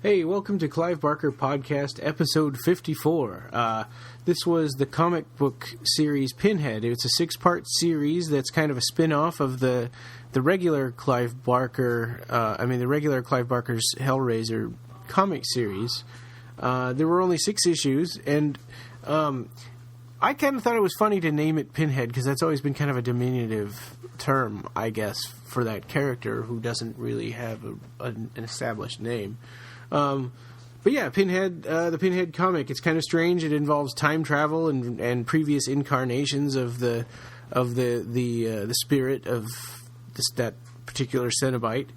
Hey, welcome to Clive Barker Podcast, episode 54. This was the comic book series Pinhead. It's a 6-part series that's kind of a spin-off of the regular Clive Barker, the regular Clive Barker's Hellraiser comic series. There were only 6 issues, and I kind of thought it was funny to name it Pinhead, because that's always been kind of a diminutive term, I guess, for that character who doesn't really have an established name. But yeah, Pinhead, the Pinhead comic, it's kind of strange. It involves time travel and previous incarnations of the spirit of that particular Cenobite.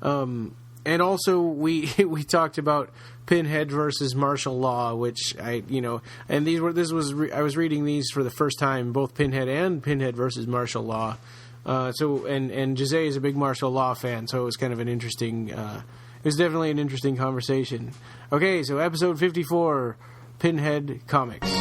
And also we talked about Pinhead versus martial law, which I was reading these for the first time, both Pinhead and Pinhead versus martial law. And Jose is a big martial law fan, so it was kind of an interesting. It was definitely an interesting conversation. Okay, so episode 54, Pinhead Comics.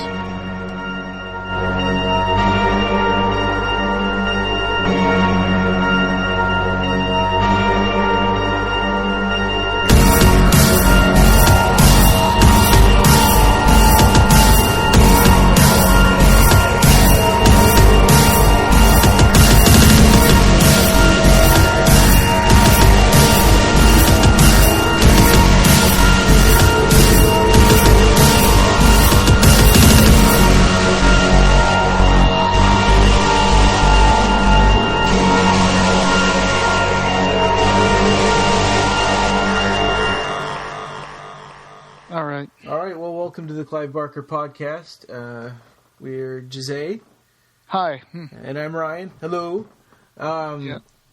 Welcome to the Clive Barker Podcast. We're Jose. Hi. And I'm Ryan. Hello.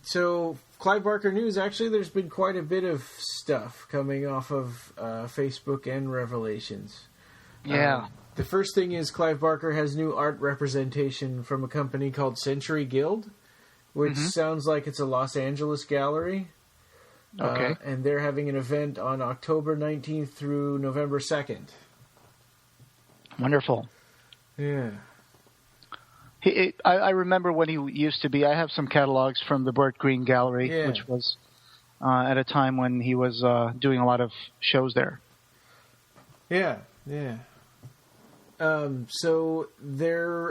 So, Clive Barker News, actually, there's been quite a bit of stuff coming off of Facebook and Revelations. Yeah. The first thing is Clive Barker has new art representation from a company called Century Guild, which sounds like it's a Los Angeles gallery. Okay. And they're having an event on October 19th through November 2nd. Wonderful. Yeah. I remember when he used to be. I have some catalogs from the Burt Green Gallery, which was at a time when he was doing a lot of shows there. Yeah. So there.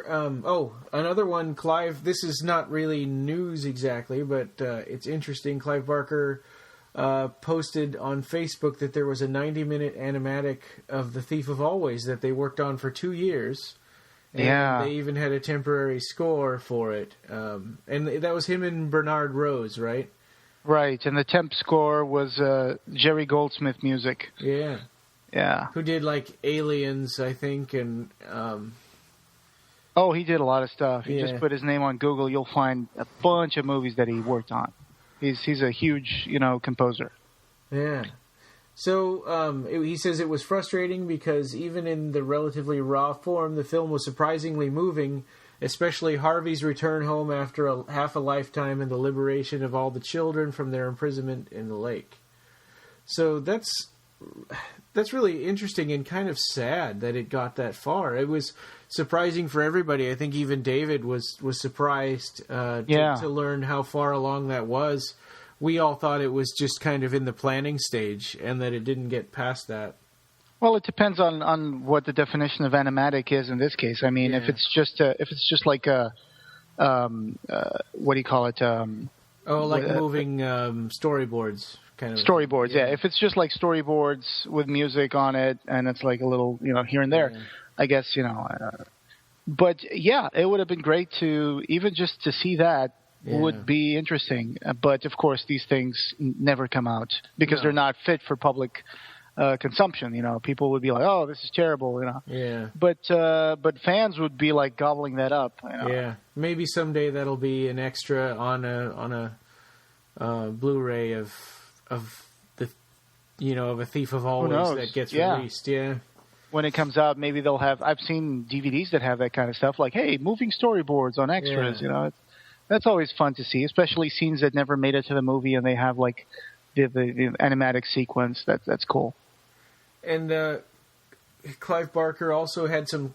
Another one, Clive. This is not really news exactly, but it's interesting. Clive Barker posted on Facebook that there was a 90-minute animatic of The Thief of Always that they worked on for 2 years. And they even had a temporary score for it. And that was him and Bernard Rose, right? Right, and the temp score was Jerry Goldsmith music. Yeah. Yeah. Who did, like, Aliens, I think, and... he did a lot of stuff. You just put his name on Google, you'll find a bunch of movies that he worked on. He's a huge, composer. Yeah. So he says it was frustrating because even in the relatively raw form, the film was surprisingly moving, especially Harvey's return home after half a lifetime and the liberation of all the children from their imprisonment in the lake. So that's really interesting and kind of sad that it got that far. It was surprising for everybody. I think even David was surprised to learn how far along that was. We all thought it was just kind of in the planning stage and that it didn't get past that. Well, it depends on what the definition of animatic is in this case. I mean, if it's just like a what do you call it? Moving storyboards. Kind of storyboards, yeah. If it's just like storyboards with music on it, and it's like a little, here and there, I guess, but yeah, it would have been great to even just to see that would be interesting. But of course, these things never come out because they're not fit for public consumption. People would be like, "Oh, this is terrible," Yeah. But fans would be like gobbling that up. Yeah. Maybe someday that'll be an extra on a Blu-ray of the of A Thief of Always that gets released. Yeah. When it comes out, maybe they'll have. I've seen DVDs that have that kind of stuff, like, hey, moving storyboards on extras. That's always fun to see, especially scenes that never made it to the movie, and they have like the animatic sequence. That's cool. And Clive Barker also had some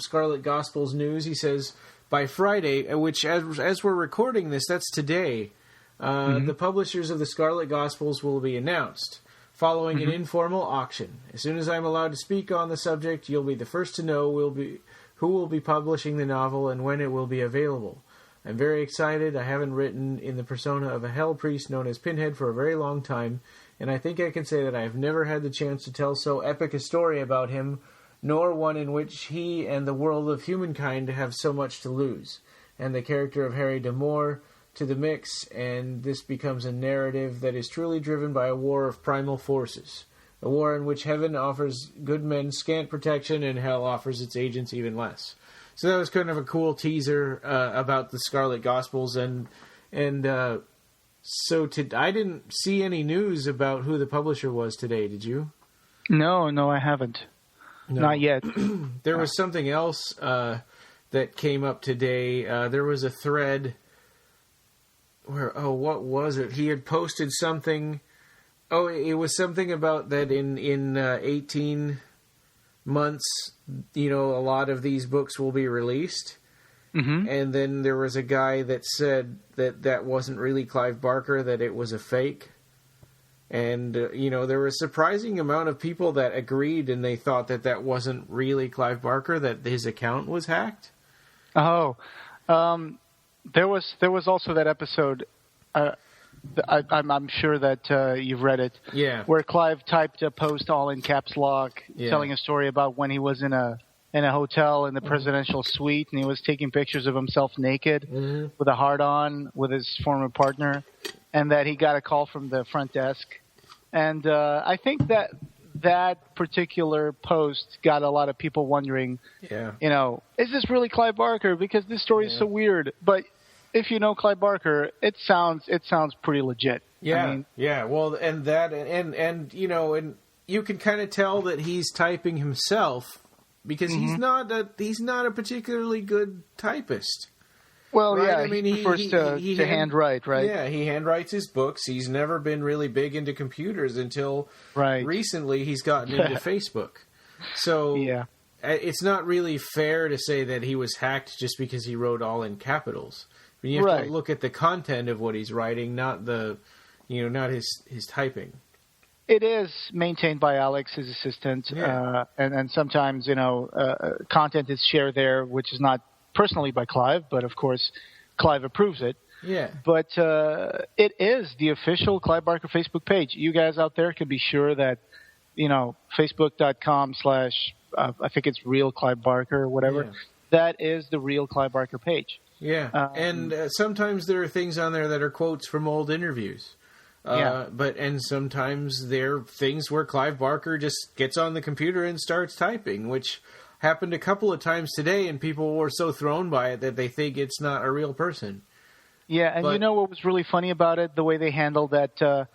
Scarlet Gospels news. He says by Friday, which as we're recording this, that's today. The publishers of the Scarlet Gospels will be announced. following an informal auction. As soon as I'm allowed to speak on the subject, you'll be the first to know who will be publishing the novel and when it will be available. I'm very excited. I haven't written in the persona of a hell priest known as Pinhead for a very long time, and I think I can say that I have never had the chance to tell so epic a story about him, nor one in which he and the world of humankind have so much to lose. And the character of Harry D'Amour to the mix, and this becomes a narrative that is truly driven by a war of primal forces. A war in which heaven offers good men scant protection and hell offers its agents even less. So that was kind of a cool teaser about the Scarlet Gospels, and so I didn't see any news about who the publisher was today. Did you? No, I haven't. No. Not yet. There was something else that came up today. There was a thread where, what was it? He had posted something. Oh, it was something about that in 18 months, a lot of these books will be released. Mm-hmm. And then there was a guy that said that wasn't really Clive Barker, that it was a fake. And, there was a surprising amount of people that agreed, and they thought that wasn't really Clive Barker, that his account was hacked. Oh, there was also that episode, I'm sure that you've read it. Yeah. Where Clive typed a post all in caps lock, telling a story about when he was in a hotel in the presidential suite, and he was taking pictures of himself naked with a heart on with his former partner, and that he got a call from the front desk. And I think that particular post got a lot of people wondering, is this really Clive Barker? Because this story is so weird. But if you know Clive Barker, it sounds pretty legit. Yeah, I mean, Well, and you can kind of tell that he's typing himself because he's not a particularly good typist. Well, right? yeah, I mean, he prefers to handwrite, right? Yeah, he handwrites his books. He's never been really big into computers until recently he's gotten into Facebook. So it's not really fair to say that he was hacked just because he wrote all in capitals. I mean, you have to look at the content of what he's writing, not not his typing. It is maintained by Alex, his assistant, and sometimes content is shared there, which is not personally by Clive, but of course Clive approves it. Yeah. But it is the official Clive Barker Facebook page. You guys out there can be sure that facebook.com/ I think it's real Clive Barker or whatever. Yeah. That is the real Clive Barker page. Yeah, and sometimes there are things on there that are quotes from old interviews. And sometimes there are things where Clive Barker just gets on the computer and starts typing, which happened a couple of times today, and people were so thrown by it that they think it's not a real person. Yeah, and you know what was really funny about it? The way they handled that, the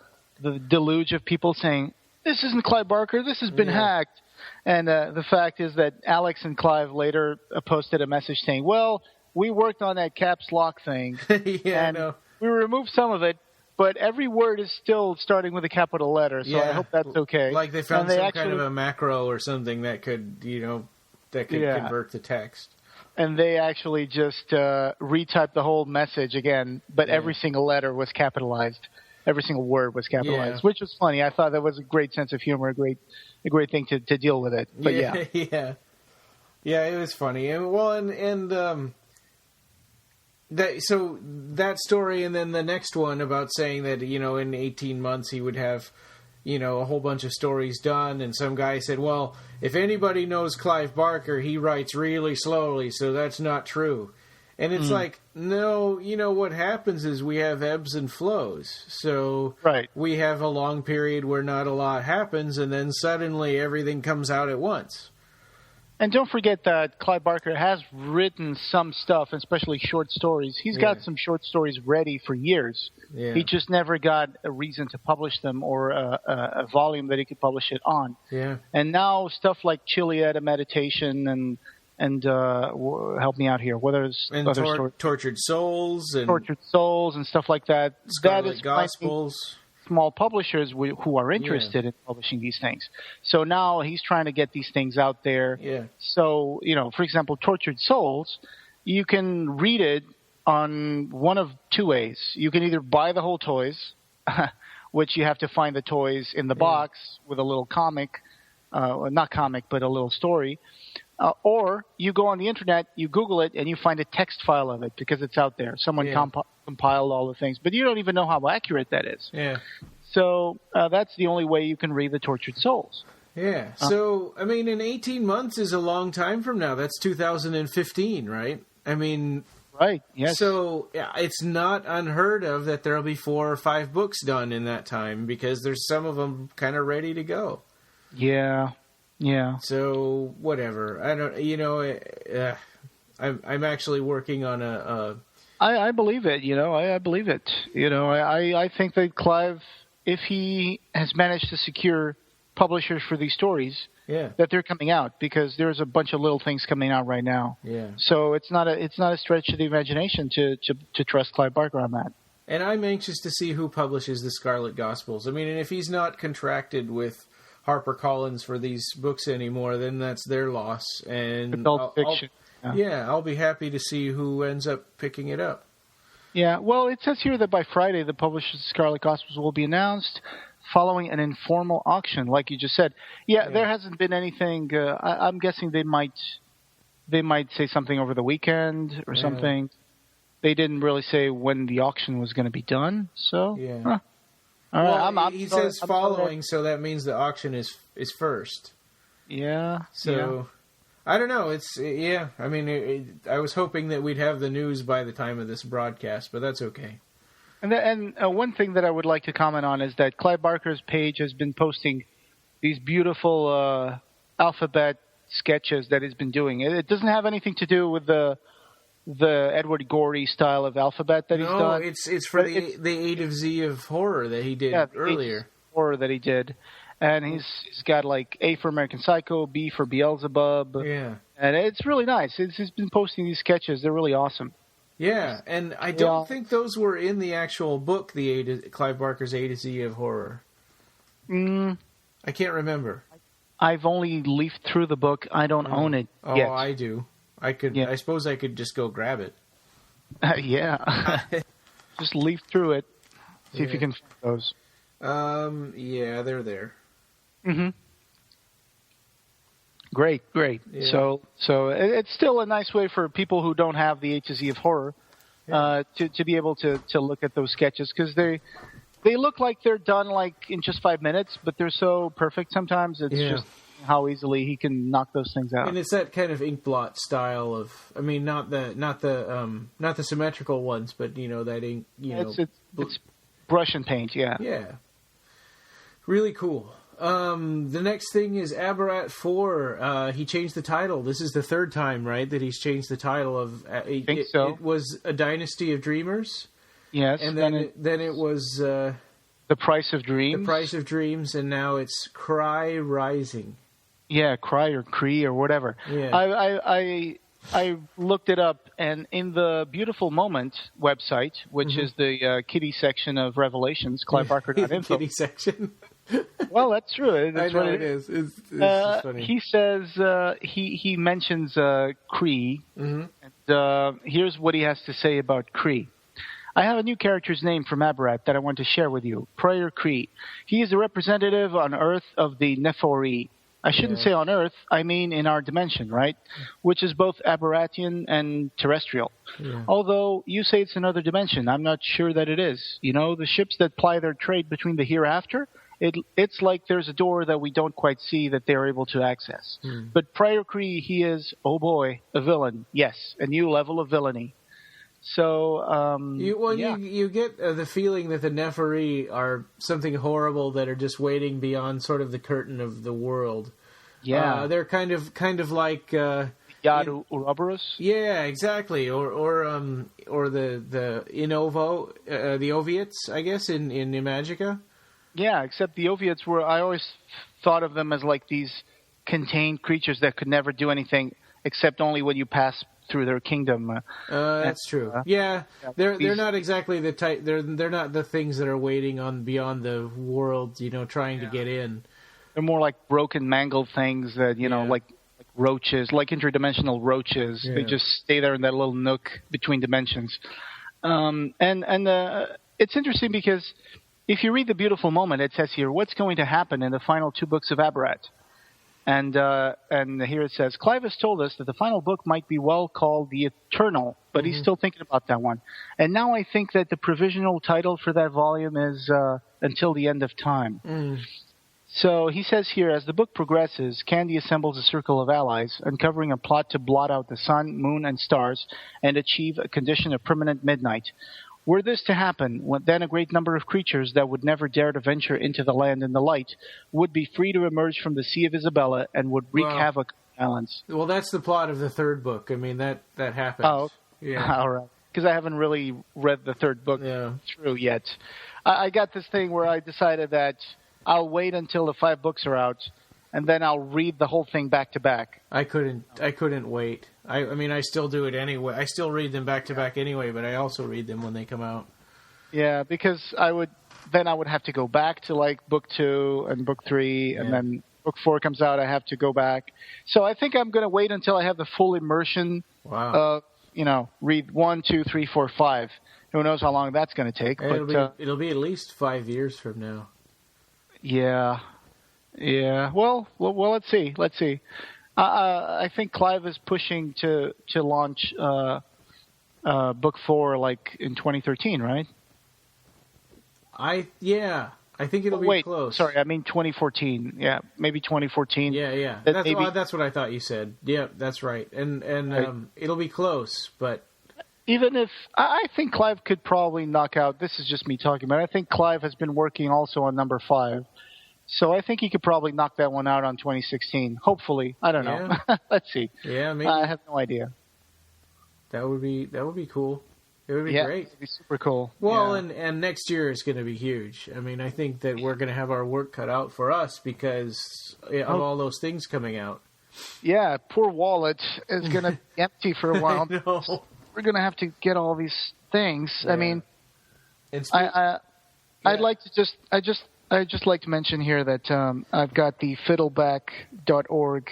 deluge of people saying, this isn't Clive Barker, this has been hacked. And the fact is that Alex and Clive later posted a message saying, well, we worked on that caps lock thing, we removed some of it, but every word is still starting with a capital letter, so I hope that's okay. Like they found kind of a macro or something that could, convert the text. And they actually just retyped the whole message again, but every single letter was capitalized. Every single word was capitalized, which was funny. I thought that was a great sense of humor, a great thing to deal with it. But yeah, it was funny. So that story, and then the next one about saying that in 18 months he would have a whole bunch of stories done, and some guy said, well, if anybody knows Clive Barker, he writes really slowly, so that's not true. And it's like, no, what happens is we have ebbs and flows. So we have a long period where not a lot happens, and then suddenly everything comes out at once. And don't forget that Clive Barker has written some stuff, especially short stories. He's got some short stories ready for years. Yeah. He just never got a reason to publish them or a volume that he could publish it on. Yeah. And now stuff like Chiliad, a meditation, and help me out here. Whether it's Tortured Souls and stuff like that. Scarlet Gospels. Small publishers who are interested in publishing these things. So now he's trying to get these things out there. Yeah. So, for example, Tortured Souls, you can read it on one of two ways. You can either buy the whole toys which you have to find the toys in the box with a little comic, not comic, but a little story. Or you go on the internet, you Google it, and you find a text file of it because it's out there. Someone compiled all the things, but you don't even know how accurate that is. Yeah. So that's the only way you can read the Tortured Souls. Yeah. So, I mean, in 18 months is a long time from now. That's 2015, right? I mean... Right, yes. So, yeah, it's not unheard of that there'll be 4 or 5 books done in that time because there's some of them kind of ready to go. Yeah. So, whatever. I don't, I'm actually working on I believe it, I believe it. I think that Clive, if he has managed to secure publishers for these stories, that they're coming out, because there's a bunch of little things coming out right now. Yeah. So it's not a stretch of the imagination to trust Clive Barker on that. And I'm anxious to see who publishes the Scarlet Gospels. I mean, and if he's not contracted with HarperCollins for these books anymore, then that's their loss. And adult fiction. I'll be happy to see who ends up picking it up. Yeah, well, it says here that by Friday the publishers of Scarlet Gospels will be announced, following an informal auction, like you just said. Yeah, there hasn't been anything. I'm guessing they might say something over the weekend or something. They didn't really say when the auction was going to be done. So, all right. He says following, so that means the auction is first. Yeah. So, I don't know. It's I mean, I was hoping that we'd have the news by the time of this broadcast, but that's okay. And one thing that I would like to comment on is that Clive Barker's page has been posting these beautiful alphabet sketches that he's been doing. It doesn't have anything to do with the Edward Gorey style of alphabet that he's done. No, it's for the A to Z of horror that he did earlier. Horror that he did. And he's got like A for American Psycho, B for Beelzebub. Yeah. And it's really nice. He's been posting these sketches. They're really awesome. Yeah, and I don't think those were in the actual book, Clive Barker's A to Z of horror. I can't remember. I've only leafed through the book. I don't own it yet. Oh, I do. I could. I suppose I could just go grab it. Just leaf through it. See if you can find those. Yeah, they're there. Mm-hmm. Great. Yeah. So it's still a nice way for people who don't have the A to Z of horror to be able to look at those sketches, because they look like they're done like in just 5 minutes, but they're so perfect sometimes. It's just how easily he can knock those things out. And it's that kind of inkblot style of, I mean, not the symmetrical ones, but that ink. It's brush and paint. Yeah. Yeah. Really cool. The next thing is Aberrat 4. He changed the title. This is the third time, right, that he's changed the title of... I think so. It was A Dynasty of Dreamers. Yes. And then it was... The Price of Dreams. The Price of Dreams, and now it's Cry Rising. Yeah, Cry or Cree or whatever. Yeah. I looked it up, and in the Beautiful Moment website, which is the kiddie section of Revelations, clivebarker.info. Kiddie section? Well, that's true. That's I know what it is. It's funny. He says he mentions Cree, and here's what he has to say about Cree. I have a new character's name from Aberrat that I want to share with you. Prayer Cree. He is a representative on Earth of the Nephori. I shouldn't say on Earth, I mean in our dimension, right? Which is both Aberratian and terrestrial. Yeah. Although you say it's another dimension, I'm not sure that it is. The ships that ply their trade between the hereafter, it's like there's a door that we don't quite see that they're able to access. But Prior Cree, he is, oh boy, a villain. Yes, a new level of villainy. So, you get the feeling that the Nephiri are something horrible that are just waiting beyond sort of the curtain of the world. Yeah, they're kind of like Yadu Ouroboros. Yeah, exactly. Or the Inovo, the Oviates, I guess in Imagica. Yeah, except the Oviates I always thought of them as like these contained creatures that could never do anything except only when you pass through their kingdom. That's true. They're not exactly the type. They're not the things that are waiting on beyond the world, trying to get in. They're more like broken, mangled things that like roaches, like interdimensional roaches. Yeah. They just stay there in that little nook between dimensions. And it's interesting because if you read The Beautiful Moment, it says here, what's going to happen in the final 2 books of Abarat? And here it says, Clive has told us that the final book might be well called The Eternal, but he's still thinking about that one. And now I think that the provisional title for that volume is Until the End of Time. So he says here, as the book progresses, Candy assembles a circle of allies, uncovering a plot to blot out the sun, moon, and stars, and achieve a condition of permanent midnight. Were this to happen, then a great number of creatures that would never dare to venture into the land in the light would be free to emerge from the Sea of Isabella and would wreak havoc on the islands. Well, that's the plot of the 3rd book. I mean, that happens. Oh, yeah. All right. Because I haven't really read the 3rd book through yet. I got this thing where I decided that I'll wait until the 5 books are out, and then I'll read the whole thing back to back. I couldn't wait. I mean, I still do it anyway. I still read them back to back anyway, but I also read them when they come out. Yeah, because I would have to go back to like book 2 and book 3, and then book 4 comes out. I have to go back. So I think I'm going to wait until I have the full immersion. Wow. Read 1, 2, 3, 4, 5. Who knows how long that's going to take? It'll be at least 5 years from now. Yeah. Well, let's see. I think Clive is pushing to launch book 4 like in 2013, right? I think it'll be close. Sorry, I mean 2014. Yeah, maybe 2014. Yeah. That's what I thought you said. Yeah, that's right. And right. It'll be close, but even if I think Clive could probably knock out. This is just me talking, but I think Clive has been working also on number 5. So I think he could probably knock that one out on 2016. Hopefully. I don't know. Let's see. Yeah, maybe. I have no idea. That would be cool. It would be great. It would be super cool. Well, and next year is going to be huge. I mean, I think that we're going to have our work cut out for us because of all those things coming out. Yeah, poor wallet is going to be empty for a while. I know. We're going to have to get all these things. Yeah. I mean, I'd like to I'd just like to mention here that I've got the fiddleback.org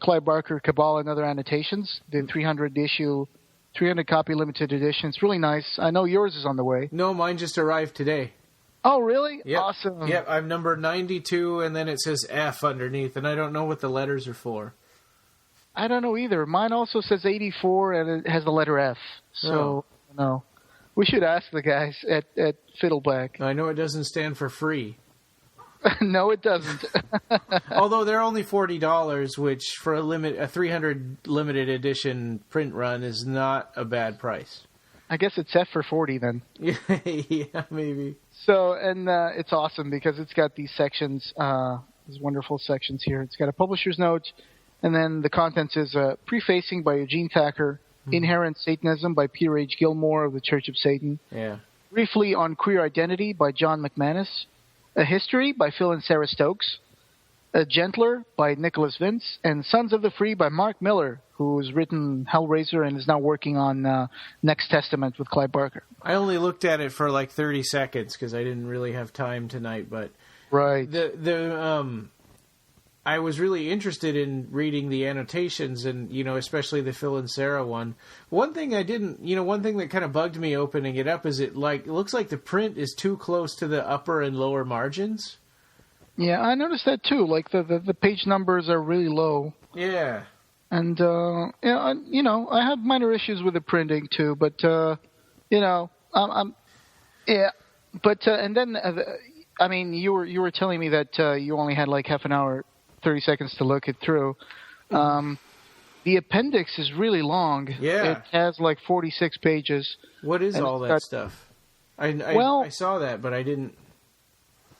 Clive Barker Cabal and Other Annotations, the 300 copy limited edition. It's really nice. I know yours is on the way. No, mine just arrived today. Oh, really? Yep. Awesome. Yep, I'm number 92, and then it says F underneath, and I don't know what the letters are for. I don't know either. Mine also says 84, and it has the letter F. So, no. We should ask the guys at Fiddleback. I know it doesn't stand for free. No, it doesn't. Although they're only $40, which for a 300 limited edition print run is not a bad price. I guess it's F for 40 then. Yeah, maybe. So, and it's awesome because it's got these sections, these wonderful sections here. It's got a publisher's note, and then the contents is prefacing by Eugene Thacker, Inherent Satanism by Peter H. Gilmore of the Church of Satan. Yeah. Briefly on Queer Identity by John McManus. A History by Phil and Sarah Stokes. A Gentler by Nicholas Vince. And Sons of the Free by Mark Miller, who's written Hellraiser and is now working on Next Testament with Clive Barker. I only looked at it for like 30 seconds because I didn't really have time tonight, but right. I was really interested in reading the annotations and, especially the Phil and Sarah one. One thing that kind of bugged me opening it up is it looks like the print is too close to the upper and lower margins. Yeah, I noticed that too. Like the page numbers are really low. Yeah. And, I have minor issues with the printing too, but, But, and then, you were telling me that you only had like half an hour, 30 seconds to look it through. The appendix is really long. Yeah. It has like 46 pages. What is all that stuff? I saw that, but I didn't.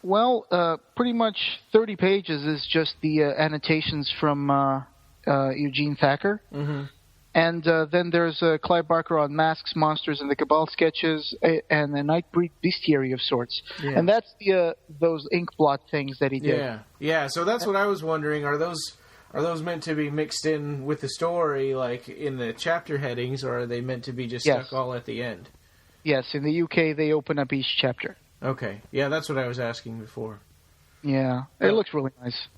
Well, pretty much 30 pages is just the annotations from Eugene Thacker. Mm-hmm. And then there's Clive Barker on Masks, Monsters, and the Cabal sketches, and a Nightbreed bestiary of sorts. Yeah. And that's those ink blot things that he did. Yeah. So that's what I was wondering. Are those meant to be mixed in with the story, like in the chapter headings, or are they meant to be just stuck all at the end? Yes. In the UK, they open up each chapter. Okay. Yeah, that's what I was asking before. Yeah. It looks really nice.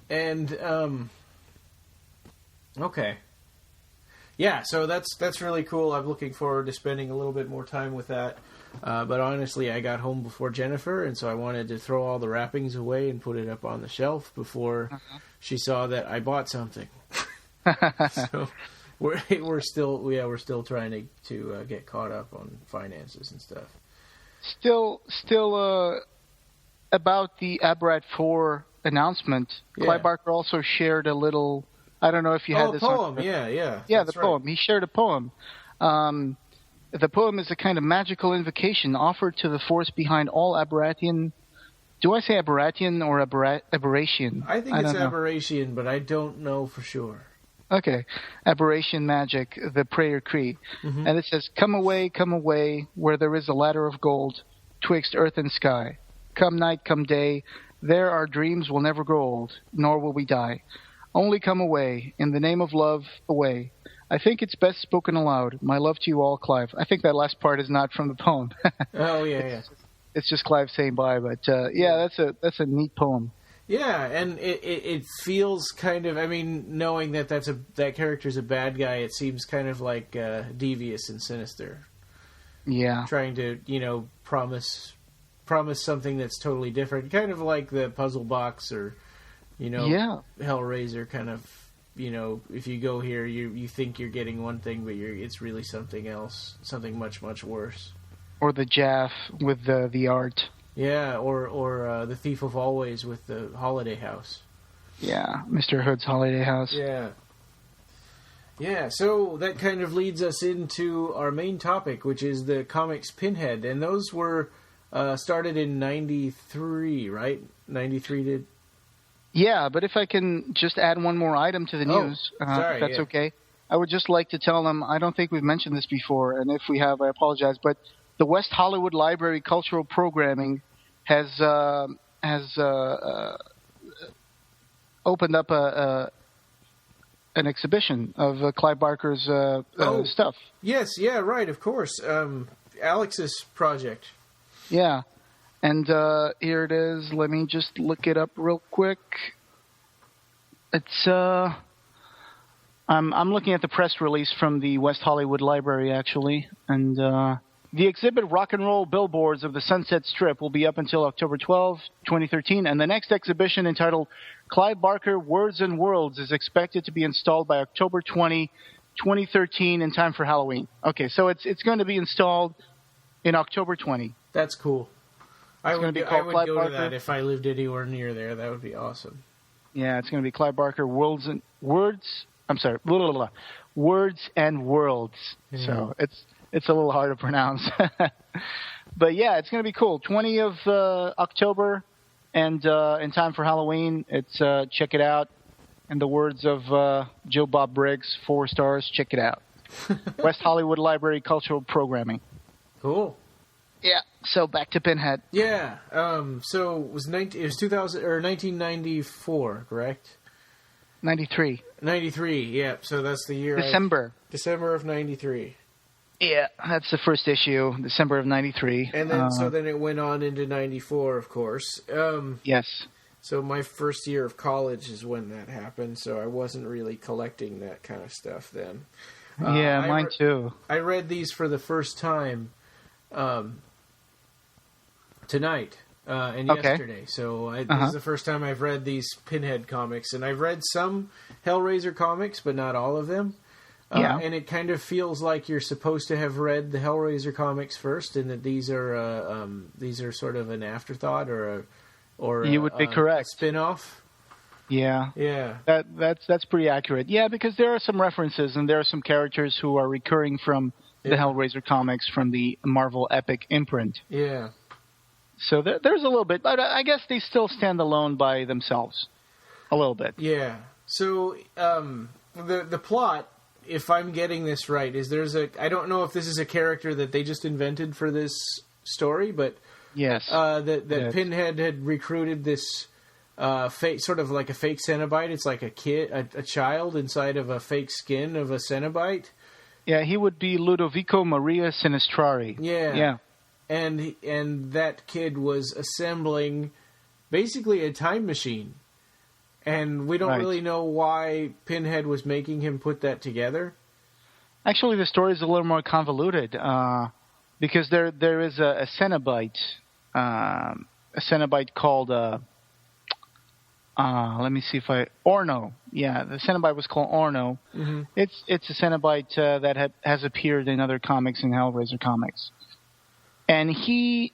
And okay. Yeah, so that's really cool. I'm looking forward to spending a little bit more time with that. But honestly, I got home before Jennifer, and so I wanted to throw all the wrappings away and put it up on the shelf before she saw that I bought something. So we're still trying to get caught up on finances and stuff. Still, about the Aberrat 4 announcement, Clive Barker also shared a little. I don't know if you had this poem. Yeah, that's the poem. He shared a poem. The poem is a kind of magical invocation offered to the force behind all Aberratian. Do I say Aberratian or Aberration? I think it's Aberration, but I don't know for sure. Okay. Aberration magic, the prayer creed. Mm-hmm. And it says, come away, where there is a ladder of gold, twixt earth and sky. Come night, come day, there our dreams will never grow old, nor will we die. Only come away, in the name of love, away. I think it's best spoken aloud. My love to you all, Clive. I think that last part is not from the poem. Oh, yeah. It's just Clive saying bye, but that's a neat poem. Yeah, and it feels kind of, I mean, knowing that that character's a bad guy, it seems kind of like devious and sinister. Yeah. Trying to, promise something that's totally different, kind of like the puzzle box or, Hellraiser kind of, if you go here, you think you're getting one thing, but it's really something else, something much, much worse. Or the Jaff with the art. Yeah, or the Thief of Always with the Holiday House. Yeah, Mr. Hood's Holiday House. Yeah. Yeah, so that kind of leads us into our main topic, which is the comics Pinhead. And those were started in 93, right? 93 did... Yeah, but if I can just add one more item to the news, sorry, if that's okay. I would just like to tell them, I don't think we've mentioned this before, and if we have, I apologize, but the West Hollywood Library Cultural Programming has opened up an exhibition of Clive Barker's stuff. Yes, yeah, right, of course. Alex's project. Yeah. And here it is. Let me just look it up real quick. It's I'm looking at the press release from the West Hollywood Library, actually. And the exhibit Rock and Roll Billboards of the Sunset Strip will be up until October 12, 2013. And the next exhibition, entitled Clive Barker Words and Worlds, is expected to be installed by October 20, 2013, in time for Halloween. Okay, so it's going to be installed in October 20. That's cool. I would go Barker. to that if I lived anywhere near there. That would be awesome. Yeah, it's going to be Clive Barker Words and Worlds. Yeah. So it's a little hard to pronounce. But yeah, it's going to be cool. 20 of October, and in time for Halloween. It's check it out. In the words of Joe Bob Briggs, 4 stars. Check it out. West Hollywood Library Cultural Programming. Cool. Yeah. So back to Pinhead. Yeah. So it was 1994, correct? 93. 93. Yeah. So that's the year. December of 93. Yeah, that's the first issue, December of 93. And then then it went on into 94, of course. Yes. So my first year of college is when that happened. So I wasn't really collecting that kind of stuff then. Yeah, mine too. I read these for the first time. Tonight and yesterday. So this is the first time I've read these Pinhead comics. And I've read some Hellraiser comics, but not all of them. And it kind of feels like you're supposed to have read the Hellraiser comics first, and that these are sort of an afterthought or you would be correct. A spin-off. Yeah. Yeah. That's pretty accurate. Yeah, because there are some references and there are some characters who are recurring from the Hellraiser comics from the Marvel Epic imprint. Yeah. So there's a little bit, but I guess they still stand alone by themselves, a little bit. Yeah. So the plot, if I'm getting this right, is I don't know if this is a character that they just invented for this story, but yes, that Pinhead had recruited this fake, sort of like a fake Cenobite. It's like a kid, a child inside of a fake skin of a Cenobite. Yeah, he would be Ludovico Maria Sinistrari. Yeah. Yeah. And that kid was assembling basically a time machine. And we don't really know why Pinhead was making him put that together. Actually, the story is a little more convoluted. because there is a Cenobite called let me see if Orno. Yeah, the Cenobite was called Orno. Mm-hmm. It's a Cenobite that has appeared in other comics, in Hellraiser comics, and he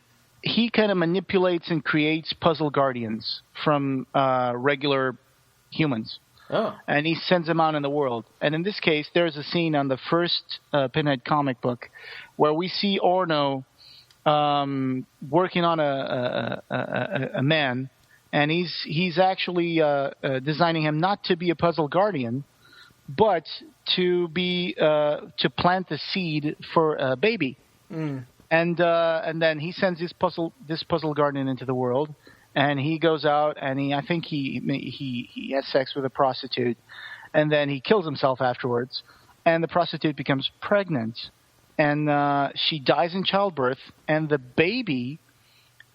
kind of manipulates and creates puzzle guardians from regular humans. Oh. And he sends them out in the world. And in this case, there's a scene on the first Pinhead comic book where we see Orno working on a man, and he's actually designing him not to be a puzzle guardian, but to plant the seed for a baby. Mm. And then he sends this puzzle guardian into the world, and he goes out and I think he has sex with a prostitute, and then he kills himself afterwards, and the prostitute becomes pregnant, and she dies in childbirth, and the baby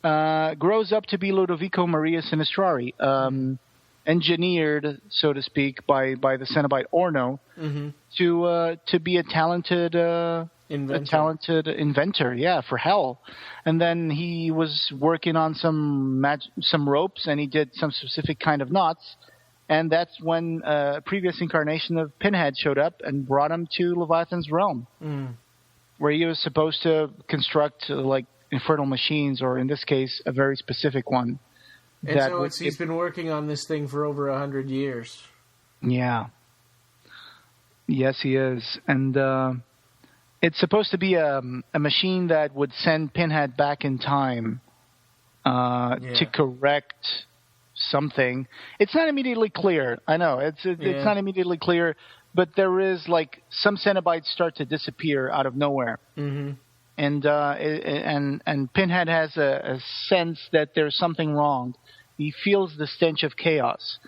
grows up to be Ludovico Maria Sinistrari, engineered, so to speak, by the Cenobite Orno, mm-hmm. to be a talented inventor, yeah, for Hell. And then he was working on some ropes, and he did some specific kind of knots, and that's when a previous incarnation of Pinhead showed up and brought him to Leviathan's realm, where he was supposed to construct like infernal machines, or in this case, a very specific one. And so he's been working on this thing for over 100 years. Yeah. Yes, he is. And it's supposed to be a machine that would send Pinhead back in time to correct something. It's not immediately clear. I know. It's not immediately clear, but there is like some Cenobites start to disappear out of nowhere. Mm-hmm. And Pinhead has a sense that there's something wrong. He feels the stench of chaos.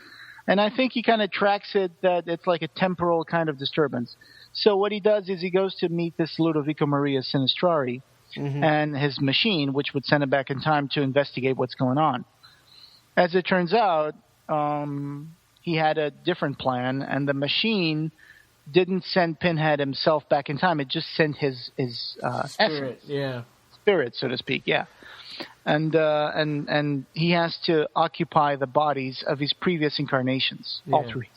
And I think he kind of tracks it that it's like a temporal kind of disturbance. So what he does is he goes to meet this Ludovico Maria Sinistrari and his machine, which would send him back in time to investigate what's going on. As it turns out, he had a different plan, and the machine didn't send Pinhead himself back in time. It just sent his spirit, spirit, so to speak, yeah. And he has to occupy the bodies of his previous incarnations, all three.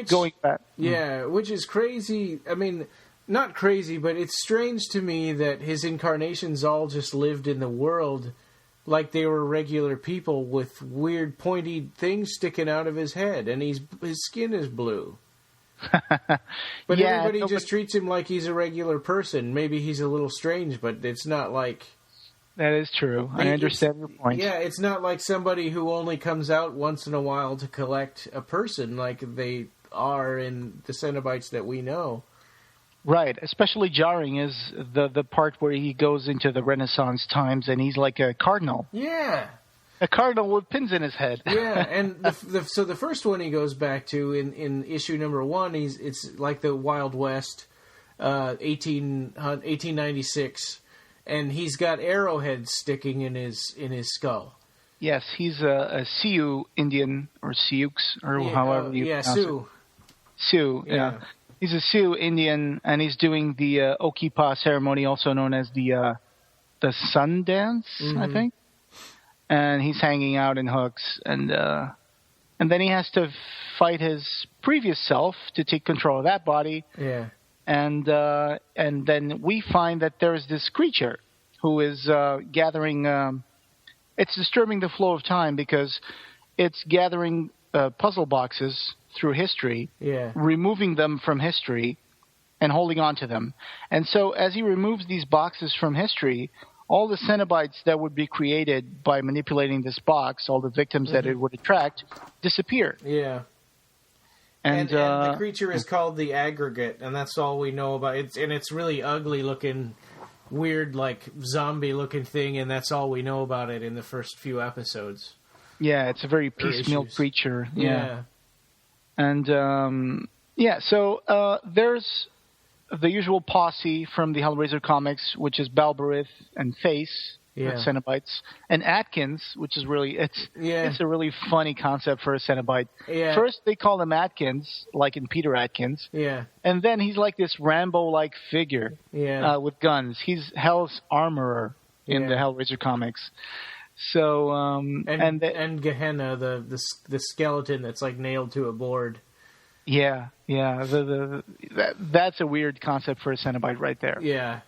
Going back. Yeah, which is crazy. I mean, not crazy, but it's strange to me that his incarnations all just lived in the world like they were regular people with weird pointy things sticking out of his head, and his skin is blue. But everybody just treats him like he's a regular person. Maybe he's a little strange, but it's not like... That is true. I understand your point. Yeah, it's not like somebody who only comes out once in a while to collect a person like they are in the Cenobites that we know. Right. Especially jarring is the part where he goes into the Renaissance times and he's like a cardinal. Yeah. A cardinal with pins in his head. Yeah, and so the first one he goes back to in issue number 1, it's like the Wild West, 1896, and he's got arrowheads sticking in his skull. Yes, he's a Sioux Indian, or Sioux, or however you pronounce Sioux. it. Sioux, yeah. He's a Sioux Indian, and he's doing the Okipa ceremony, also known as the Sun Dance, I think. And he's hanging out in hooks, and then he has to fight his previous self to take control of that body. Yeah. And then we find that there is this creature who is gathering. It's disturbing the flow of time because it's gathering puzzle boxes through history, removing them from history, and holding on to them. And so as he removes these boxes from history, all the Cenobites that would be created by manipulating this box, all the victims that it would attract, disappear. Yeah. And the creature is called the Aggregate, and that's all we know about it. And it's really ugly looking, weird, like zombie looking thing, and that's all we know about it in the first few episodes. Yeah, it's a very piecemeal creature. Yeah. And so there's the usual posse from the Hellraiser comics, which is Balberith and Face, Cenobites, and Atkins, which is really it's a really funny concept for a Cenobite. Yeah. First they call him Atkins, like in Peter Atkins. Yeah. And then he's like this Rambo-like figure with guns. He's Hell's armorer in the Hellraiser comics. So and Gehenna, the skeleton that's like nailed to a board. Yeah. That's a weird concept for a Cenobite right there. Yeah.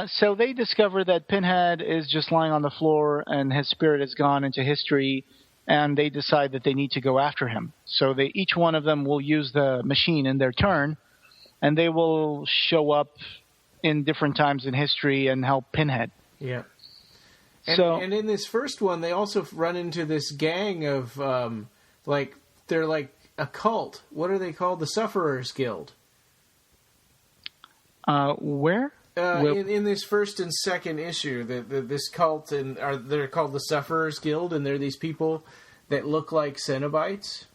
So they discover that Pinhead is just lying on the floor and his spirit has gone into history, and they decide that they need to go after him. So each one of them will use the machine in their turn, and they will show up in different times in history and help Pinhead. Yeah. And in this first one, they also run into this gang of, they're like a cult. What are they called? The Sufferers Guild. Where? In this first and second issue, this cult, they're called the Sufferers Guild, and they're these people that look like Cenobites.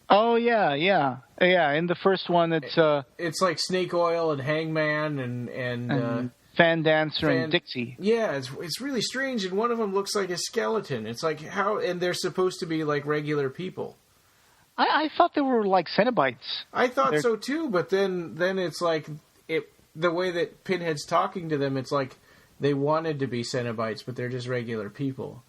Oh, yeah. In the first one, it's like Snake Oil and Hangman and Fan Dancer and Dixie. Yeah, it's really strange, and one of them looks like a skeleton. It's like and they're supposed to be like regular people. I thought they were like Cenobites. I thought so too, but then it's like the way that Pinhead's talking to them, it's like they wanted to be Cenobites, but they're just regular people.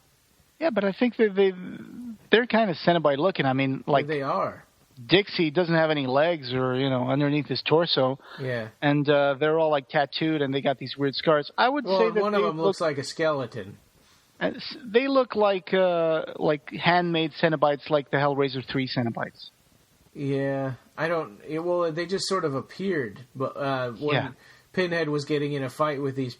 Yeah, but I think they're kind of Cenobite looking. I mean, like they are. Dixie doesn't have any legs or, underneath his torso. Yeah. And they're all like tattooed and they got these weird scars. I would say that one of them looks like a skeleton. They look like handmade Cenobites, like the Hellraiser 3 Cenobites. Yeah. They just sort of appeared. But when Pinhead was getting in a fight with these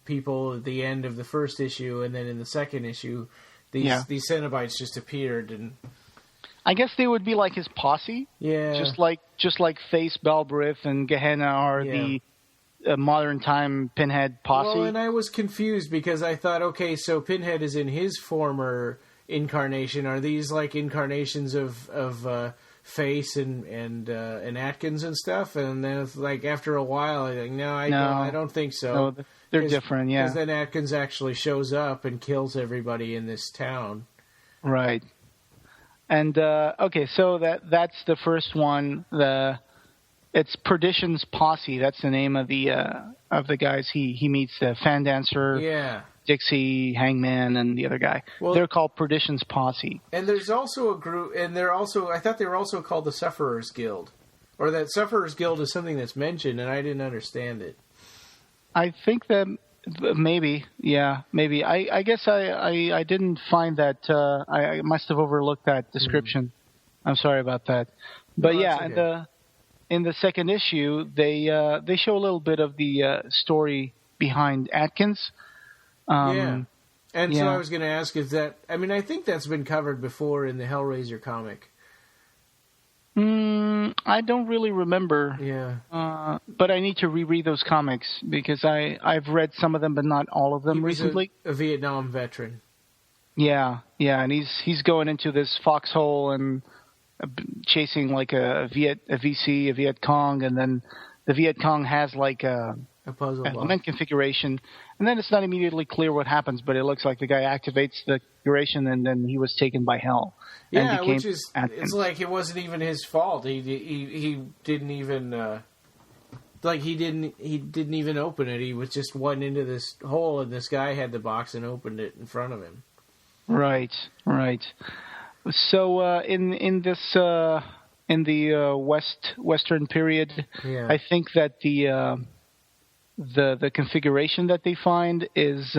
people at the end of the first issue, and then in the second issue, these Cenobites just appeared, and I guess they would be like his posse. Yeah. Just like Face, Balbrith, and Gehenna are the modern time Pinhead posse. Well, and I was confused because I thought, okay, so Pinhead is in his former incarnation. Are these like incarnations of Face and Atkins and stuff? And then it's like after a while, I'm like, I don't think so. No, they're different. Yeah. Because then Atkins actually shows up and kills everybody in this town. Right. And okay, so that's the first one. It's Perdition's Posse. That's the name of the guys he meets. The Fan Dancer, Dixie, Hangman, and the other guy. Well, they're called Perdition's Posse. And there's also a group, and I thought they were also called the Sufferers Guild, or that Sufferers Guild is something that's mentioned, and I didn't understand it. I think that. Maybe. I guess I didn't find that. I must have overlooked that description. I'm sorry about that. But okay. In the second issue, they show a little bit of the story behind Atkins. So I was going to ask, is that? I mean, I think that's been covered before in the Hellraiser comic. I don't really remember. Yeah. But I need to reread those comics because I've read some of them, but not all of them recently. A Vietnam veteran. Yeah, and he's going into this foxhole and chasing like a Viet Cong, and then the Viet Cong has like a puzzle element configuration, and then it's not immediately clear what happens, but it looks like the guy activates the configuration, and then he was taken by hell. Yeah, which is it's like it wasn't even his fault. He didn't even he didn't even open it. He was just went into this hole, and this guy had the box and opened it in front of him. Right. So in the Western period, I think that the configuration that they find is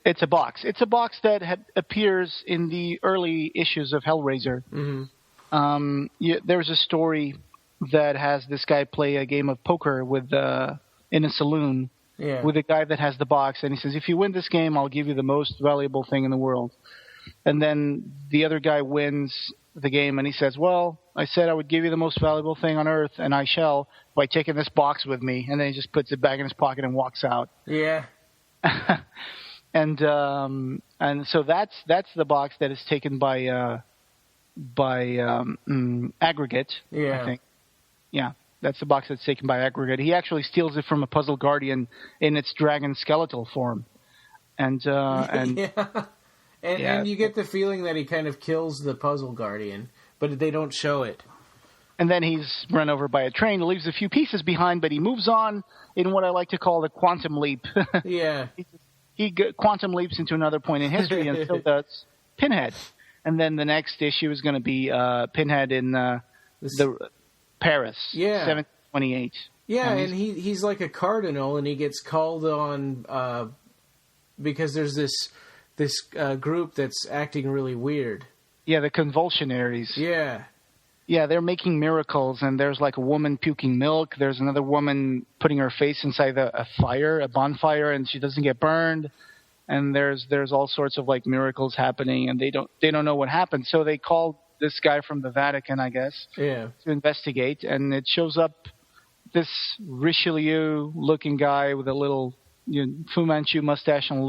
it's a box. It's a box that appears in the early issues of Hellraiser. Mm-hmm. There's a story that has this guy play a game of poker in a saloon with a guy that has the box, and he says, "If you win this game, I'll give you the most valuable thing in the world." And then the other guy wins the game, and he says, "Well, I said I would give you the most valuable thing on earth, and I shall by taking this box with me." And then he just puts it back in his pocket and walks out. Yeah. And so that's the box that is taken by Aggregate. Yeah. I think. Yeah. That's the box that's taken by Aggregate. He actually steals it from a Puzzle Guardian in its dragon skeletal form. And And you get the feeling that he kind of kills the Puzzle Guardian, but they don't show it. And then he's run over by a train, leaves a few pieces behind, but he moves on in what I like to call the quantum leap. Yeah. He quantum leaps into another point in history, and so does Pinhead. And then the next issue is going to be Pinhead in the Paris, 1728. Yeah, and he's like a cardinal, and he gets called on because there's this group that's acting really weird. Yeah, the Convulsionaries. Yeah. Yeah, they're making miracles, and there's like a woman puking milk. There's another woman putting her face inside a bonfire, and she doesn't get burned. And there's all sorts of like miracles happening, and they don't know what happened. So they called this guy from the Vatican, I guess, to investigate. And it shows up this Richelieu-looking guy with a little Fu Manchu mustache and a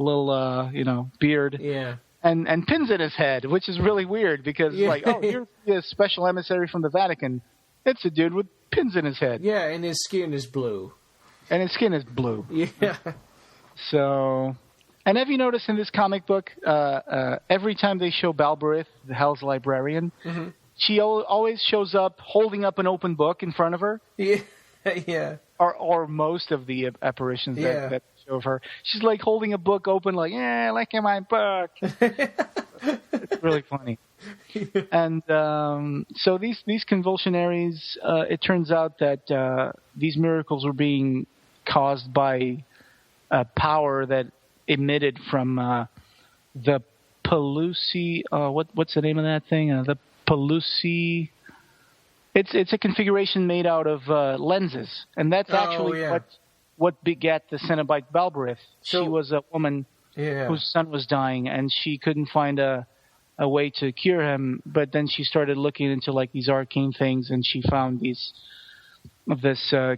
little beard. Yeah. And pins in his head, which is really weird because here's the special emissary from the Vatican. It's a dude with pins in his head. Yeah, and his skin is blue. Yeah. So, and have you noticed in this comic book, every time they show Balberith, the Hell's librarian, she always shows up holding up an open book in front of her. Yeah, yeah. Or most of the apparitions that show of her. She's like holding a book open, like, look at my book. It's really funny. And so these convulsionaries, it turns out that these miracles were being caused by a power that emitted from the Pelusi. What's the name of that thing? The Pelusi. It's a configuration made out of lenses, and that's actually what begat the Cenobite Balberith. So, she was a woman whose son was dying, and she couldn't find a way to cure him. But then she started looking into like these arcane things, and she found this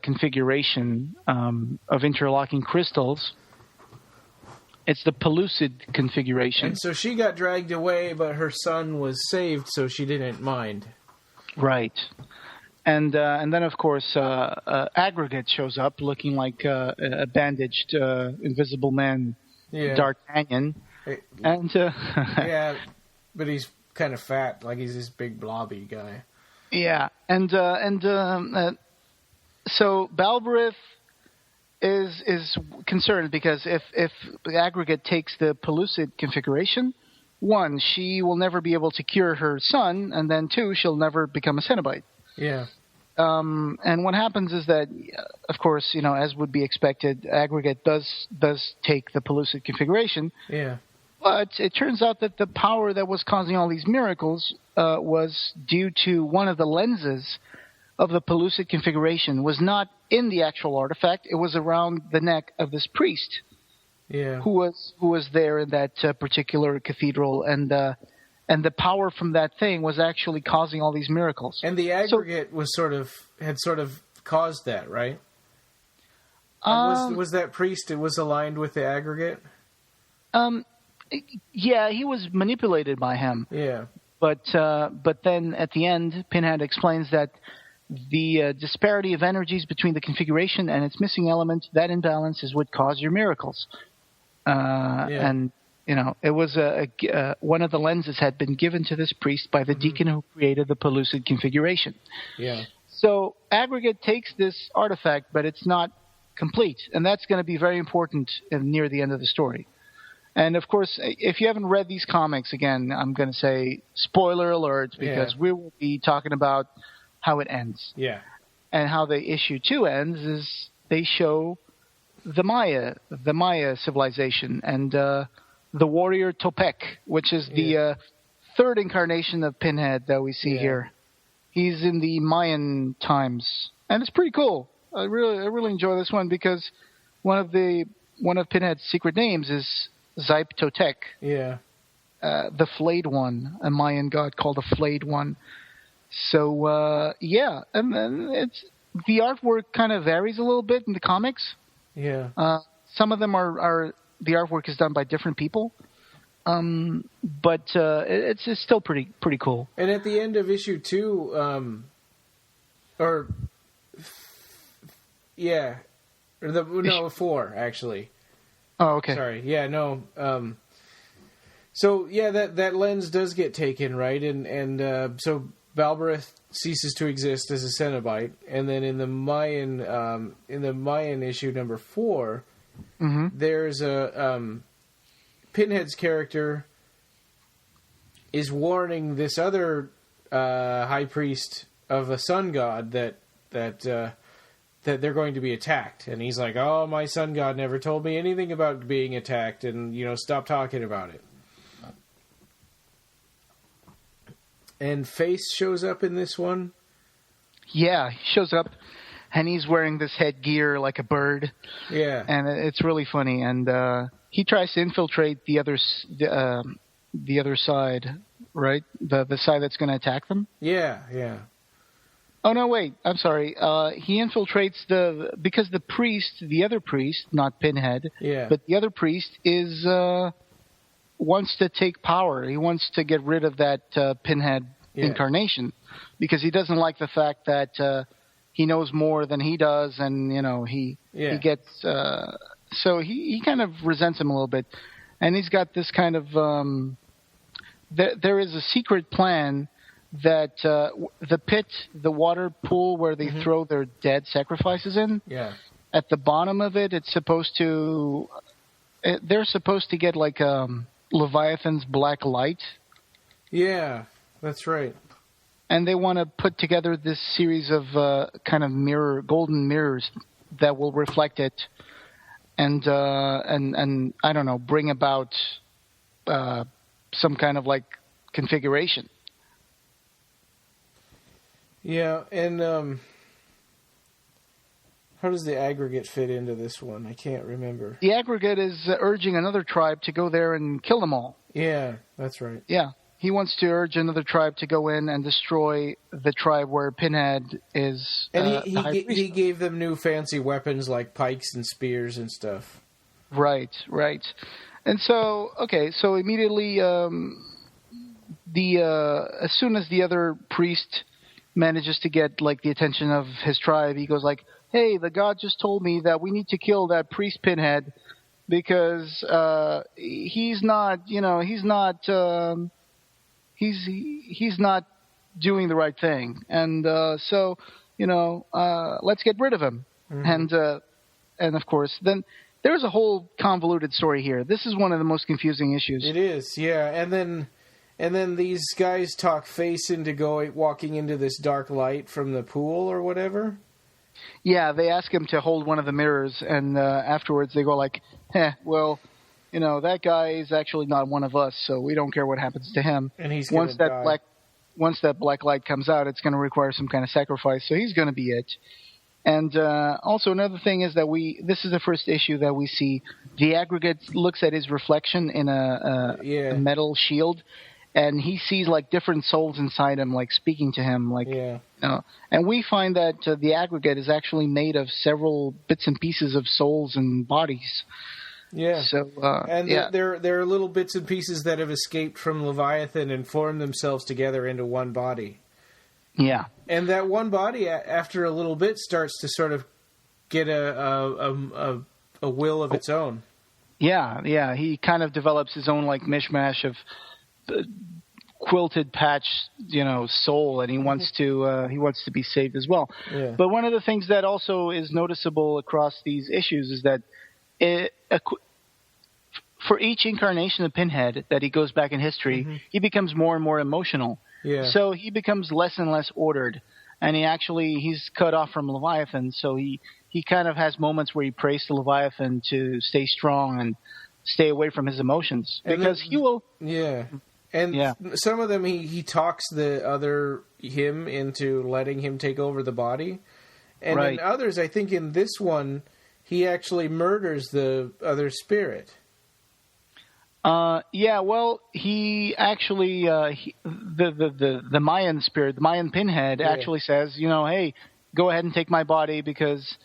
configuration of interlocking crystals. It's the Pellucid configuration. And so she got dragged away, but her son was saved, so she didn't mind. Right. And then, of course, Aggregate shows up looking like a bandaged Invisible Man, D'Artagnan. And yeah, but he's kind of fat, like he's this big blobby guy. Yeah, and so Balberith is concerned because if Aggregate takes the Pellucid configuration, one, she will never be able to cure her son, and then two, she'll never become a Cenobite. Yeah. And what happens is that, of course, as would be expected, Aggregate does take the Pellucid configuration. Yeah. But it turns out that the power that was causing all these miracles was due to one of the lenses of the Pellucid configuration was not in the actual artifact. It was around the neck of this priest. Yeah. Who was there in that particular cathedral, and the power from that thing was actually causing all these miracles. And the Aggregate had sort of caused that, right? Was that priest? It was aligned with the Aggregate. Yeah, he was manipulated by him. Yeah. But then at the end, Pinhead explains that the disparity of energies between the configuration and its missing element, that imbalance is what caused your miracles. And it was one of the lenses had been given to this priest by the deacon who created the Pellucid configuration. Yeah. So Aggregate takes this artifact, but it's not complete, and that's going to be very important near the end of the story. And of course, if you haven't read these comics, again, I'm going to say spoiler alert because we will be talking about how it ends. Yeah. And how the issue 2 ends is they show the Maya civilization, and the warrior Topek, which is the third incarnation of Pinhead that we see here. He's in the Mayan times, and it's pretty cool. I really enjoy this one because one of Pinhead's secret names is Zype Totek. Yeah. The Flayed One, a Mayan god called the Flayed One. So and then the artwork kind of varies a little bit in the comics. Yeah. Some of them are the artwork is done by different people, but it's still pretty cool. And at the end of issue 2, or yeah, or 4 actually. Oh, okay. Sorry, yeah, no. So yeah, that lens does get taken, right, and so Balbereth ceases to exist as a Cenobite, and then in the Mayan issue number 4, there's a Pinhead's character is warning this other high priest of a sun god that they're going to be attacked, and he's like, "Oh, my sun god never told me anything about being attacked, and stop talking about it." And Face shows up in this one. Yeah, he shows up, and he's wearing this headgear like a bird. Yeah, and it's really funny. And he tries to infiltrate the other side, right? The side that's going to attack them. Yeah, yeah. Oh no, wait. I'm sorry. He infiltrates because the other priest, not Pinhead, but the other priest wants to take power. He wants to get rid of that Pinhead incarnation because he doesn't like the fact that he knows more than he does, and he gets so he kind of resents him a little bit, and he's got this kind of there is a secret plan that the pit, the water pool where they throw their dead sacrifices in. Yeah. At the bottom of it, it's supposed to. They're supposed to get like Leviathan's black light. Yeah, that's right. And they want to put together this series of kind of golden mirrors that will reflect it, and I don't know, bring about some kind of like configuration. Yeah, and how does the aggregate fit into this one? I can't remember. The aggregate is urging another tribe to go there and kill them all. Yeah, that's right. Yeah, he wants to urge another tribe to go in and destroy the tribe where Pinhead is. And he gave them new fancy weapons like pikes and spears and stuff. Right, right. And so, so immediately, as soon as the other priest manages to get like the attention of his tribe, he goes like, "Hey, the god just told me that we need to kill that priest Pinhead because he's not doing the right thing, and so let's get rid of him." And of course, then there's a whole convoluted story here. This is one of the most confusing issues. It is, yeah, and then these guys talk Face into walking into this dark light from the pool or whatever. Yeah, they ask him to hold one of the mirrors, and afterwards they go like, well, that guy is actually not one of us, so we don't care what happens to him. And he's once that black light comes out, it's going to require some kind of sacrifice, so he's going to be it. And also another thing is that this is the first issue that we see the aggregate looks at his reflection in a metal shield, and he sees like different souls inside him, like speaking to him, like and we find that the aggregate is actually made of several bits and pieces of souls and bodies. Yeah. So there are little bits and pieces that have escaped from Leviathan and formed themselves together into one body. Yeah. And that one body, after a little bit, starts to sort of get a will of its own. Yeah, yeah. He kind of develops his own like mishmash of quilted patch, soul, and he wants to be saved as well. Yeah. But one of the things that also is noticeable across these issues is that for each incarnation of Pinhead that he goes back in history, he becomes more and more emotional. Yeah. So he becomes less and less ordered, and he's cut off from Leviathan. So he kind of has moments where he prays to Leviathan to stay strong and stay away from his emotions, because he will. Yeah. And some of them he talks the other him into letting him take over the body. And in others, I think in this one, he actually murders the other spirit. Well, he actually, the Mayan spirit, the Mayan Pinhead actually says, hey, go ahead and take my body because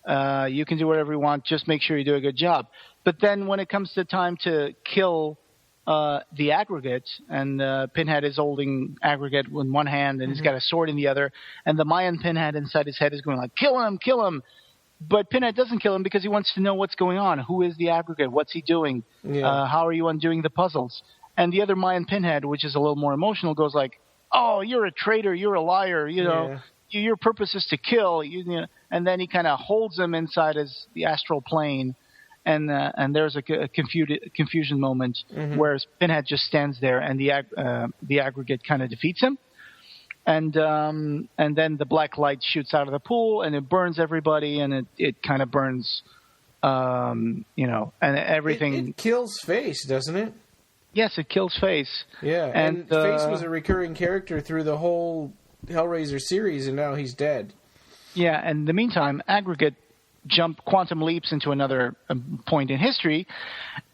you can do whatever you want. Just make sure you do a good job. But then when it comes to time to kill the aggregate, and Pinhead is holding aggregate with one hand, and he's got a sword in the other, and the Mayan Pinhead inside his head is going like, kill him, kill him. But Pinhead doesn't kill him because he wants to know what's going on. Who is the aggregate? What's he doing? Yeah. How are you undoing the puzzles? And the other Mayan Pinhead, which is a little more emotional, goes like, oh, you're a traitor, you're a liar, you know, your purpose is to kill. You know. And then he kind of holds him inside the astral plane, and there's a confusion moment, whereas Pinhead just stands there, and the aggregate kind of defeats him. And then the black light shoots out of the pool, and it burns everybody, and it kind of burns, and everything. It kills Face, doesn't it? Yes, it kills Face. Yeah, and Face was a recurring character through the whole Hellraiser series, and now he's dead. Yeah, and in the meantime, Aggregate quantum leaps into another point in history,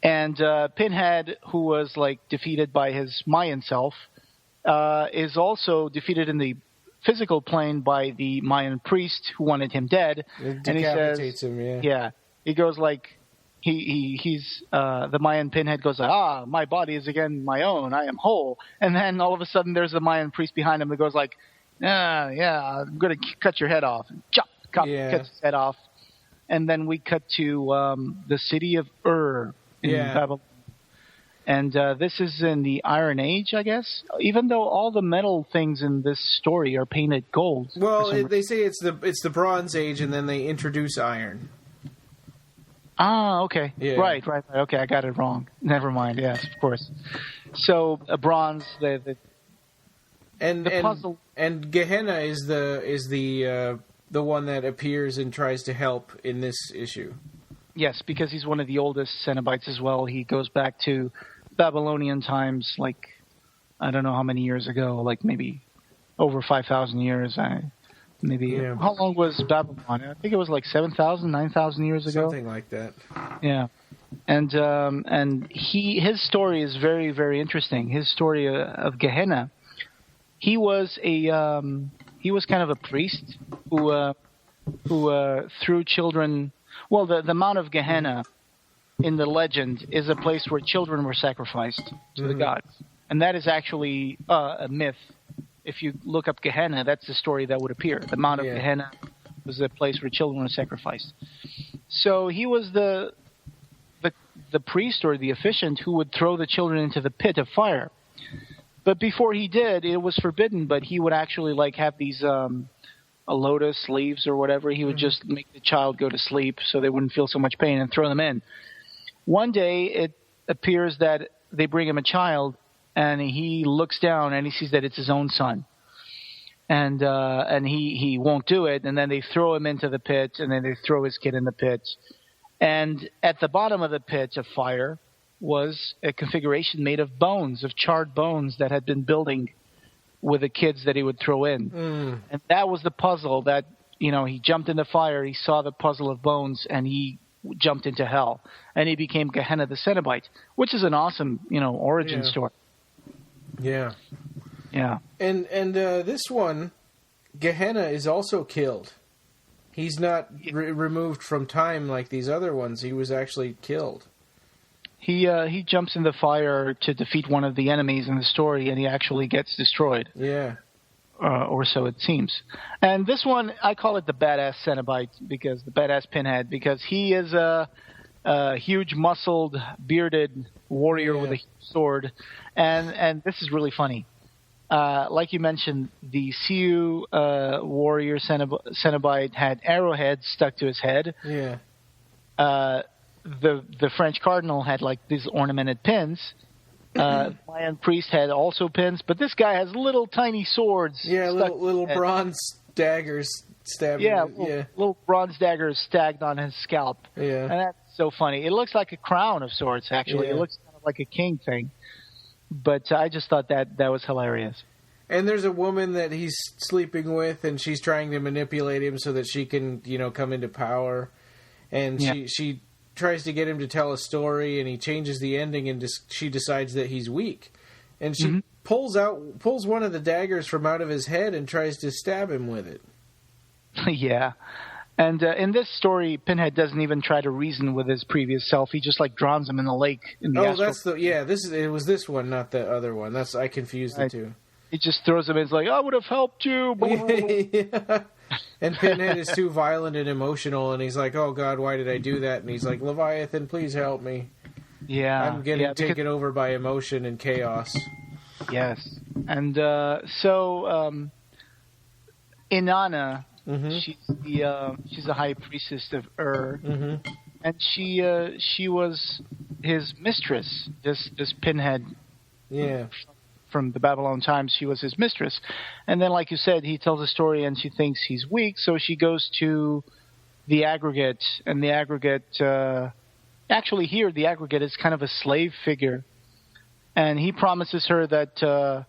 and Pinhead, who was like defeated by his Mayan self, is also defeated in the physical plane by the Mayan priest who wanted him dead. It decapitates him, yeah. Yeah. He goes like, he's the Mayan Pinhead goes like, my body is again my own, I am whole. And then all of a sudden there's a Mayan priest behind him that goes like, I'm going to cut your head off. And cuts his head off. And then we cut to the city of Ur in Babylon. And this is in the Iron Age, I guess. Even though all the metal things in this story are painted gold. Well, they say it's the Bronze Age, and then they introduce iron. Ah, okay. Yeah. Right. Okay, I got it wrong. Never mind. Yes, of course. So bronze, the puzzle, and Gehenna is the one that appears and tries to help in this issue. Yes, because he's one of the oldest Cenobites as well. He goes back to Babylonian times, like, I don't know how many years ago, like maybe over 5,000 years. How long was Babylon? I think it was like 7,000, 9,000 years ago. Something like that. Yeah. And his story is very, very interesting. His story of Gehenna. He was kind of a priest who threw children. Well, the Mount of Gehenna in the legend is a place where children were sacrificed to the gods. And that is actually a myth. If you look up Gehenna, that's the story that would appear. The Mount of Gehenna was a place where children were sacrificed. So he was the priest or the officiant who would throw the children into the pit of fire. But before he did, it was forbidden, but he would actually like have these lotus leaves or whatever. He would just make the child go to sleep so they wouldn't feel so much pain and throw them in. One day it appears that they bring him a child, and he looks down and he sees that it's his own son. And he won't do it, and then they throw him into the pit, and then they throw his kid in the pit. And at the bottom of the pit of fire was a configuration made of bones, of charred bones that had been building with the kids that he would throw in. And that was the puzzle that, he jumped in the fire, he saw the puzzle of bones, and he jumped into hell. And he became Gehenna the Cenobite, which is an awesome, origin story. Yeah. Yeah. And this one, Gehenna is also killed. He's not removed from time like these other ones. He was actually killed. He jumps in the fire to defeat one of the enemies in the story, and he actually gets destroyed. Yeah. Or so it seems. And this one, I call it the Badass Cenobite, because the Badass Pinhead, because he is a huge, muscled, bearded warrior with a huge sword. And this is really funny. Like you mentioned, the Sioux warrior Cenobite had arrowheads stuck to his head. Yeah. The French cardinal had like these ornamented pins. Mayan priest had also pins, but this guy has little tiny swords. Yeah, little bronze daggers stabbing. Yeah, little bronze daggers stacked on his scalp. Yeah, and that's so funny. It looks like a crown of sorts. Actually, it looks kind of like a king thing. But I just thought that was hilarious. And there's a woman that he's sleeping with, and she's trying to manipulate him so that she can, come into power. And she tries to get him to tell a story, and he changes the ending, and she decides that he's weak. And she pulls one of the daggers from out of his head and tries to stab him with it. Yeah. And in this story, Pinhead doesn't even try to reason with his previous self. He just like drowns him in the lake. That's it was this one, not the other one. I confused the two. He just throws him in. It's like, I would have helped you. Yeah. And Pinhead is too violent and emotional, and he's like, oh God, why did I do that? And he's like, Leviathan, please help me. Yeah. I'm getting taken over by emotion and chaos. Yes. And so Inanna, she's the high priestess of and she was his mistress. This Pinhead. Yeah. From the Babylon times, she was his mistress. And then, like you said, he tells a story and she thinks he's weak, so she goes to the Aggregate. And the Aggregate, actually here, the Aggregate is kind of a slave figure. And he promises her that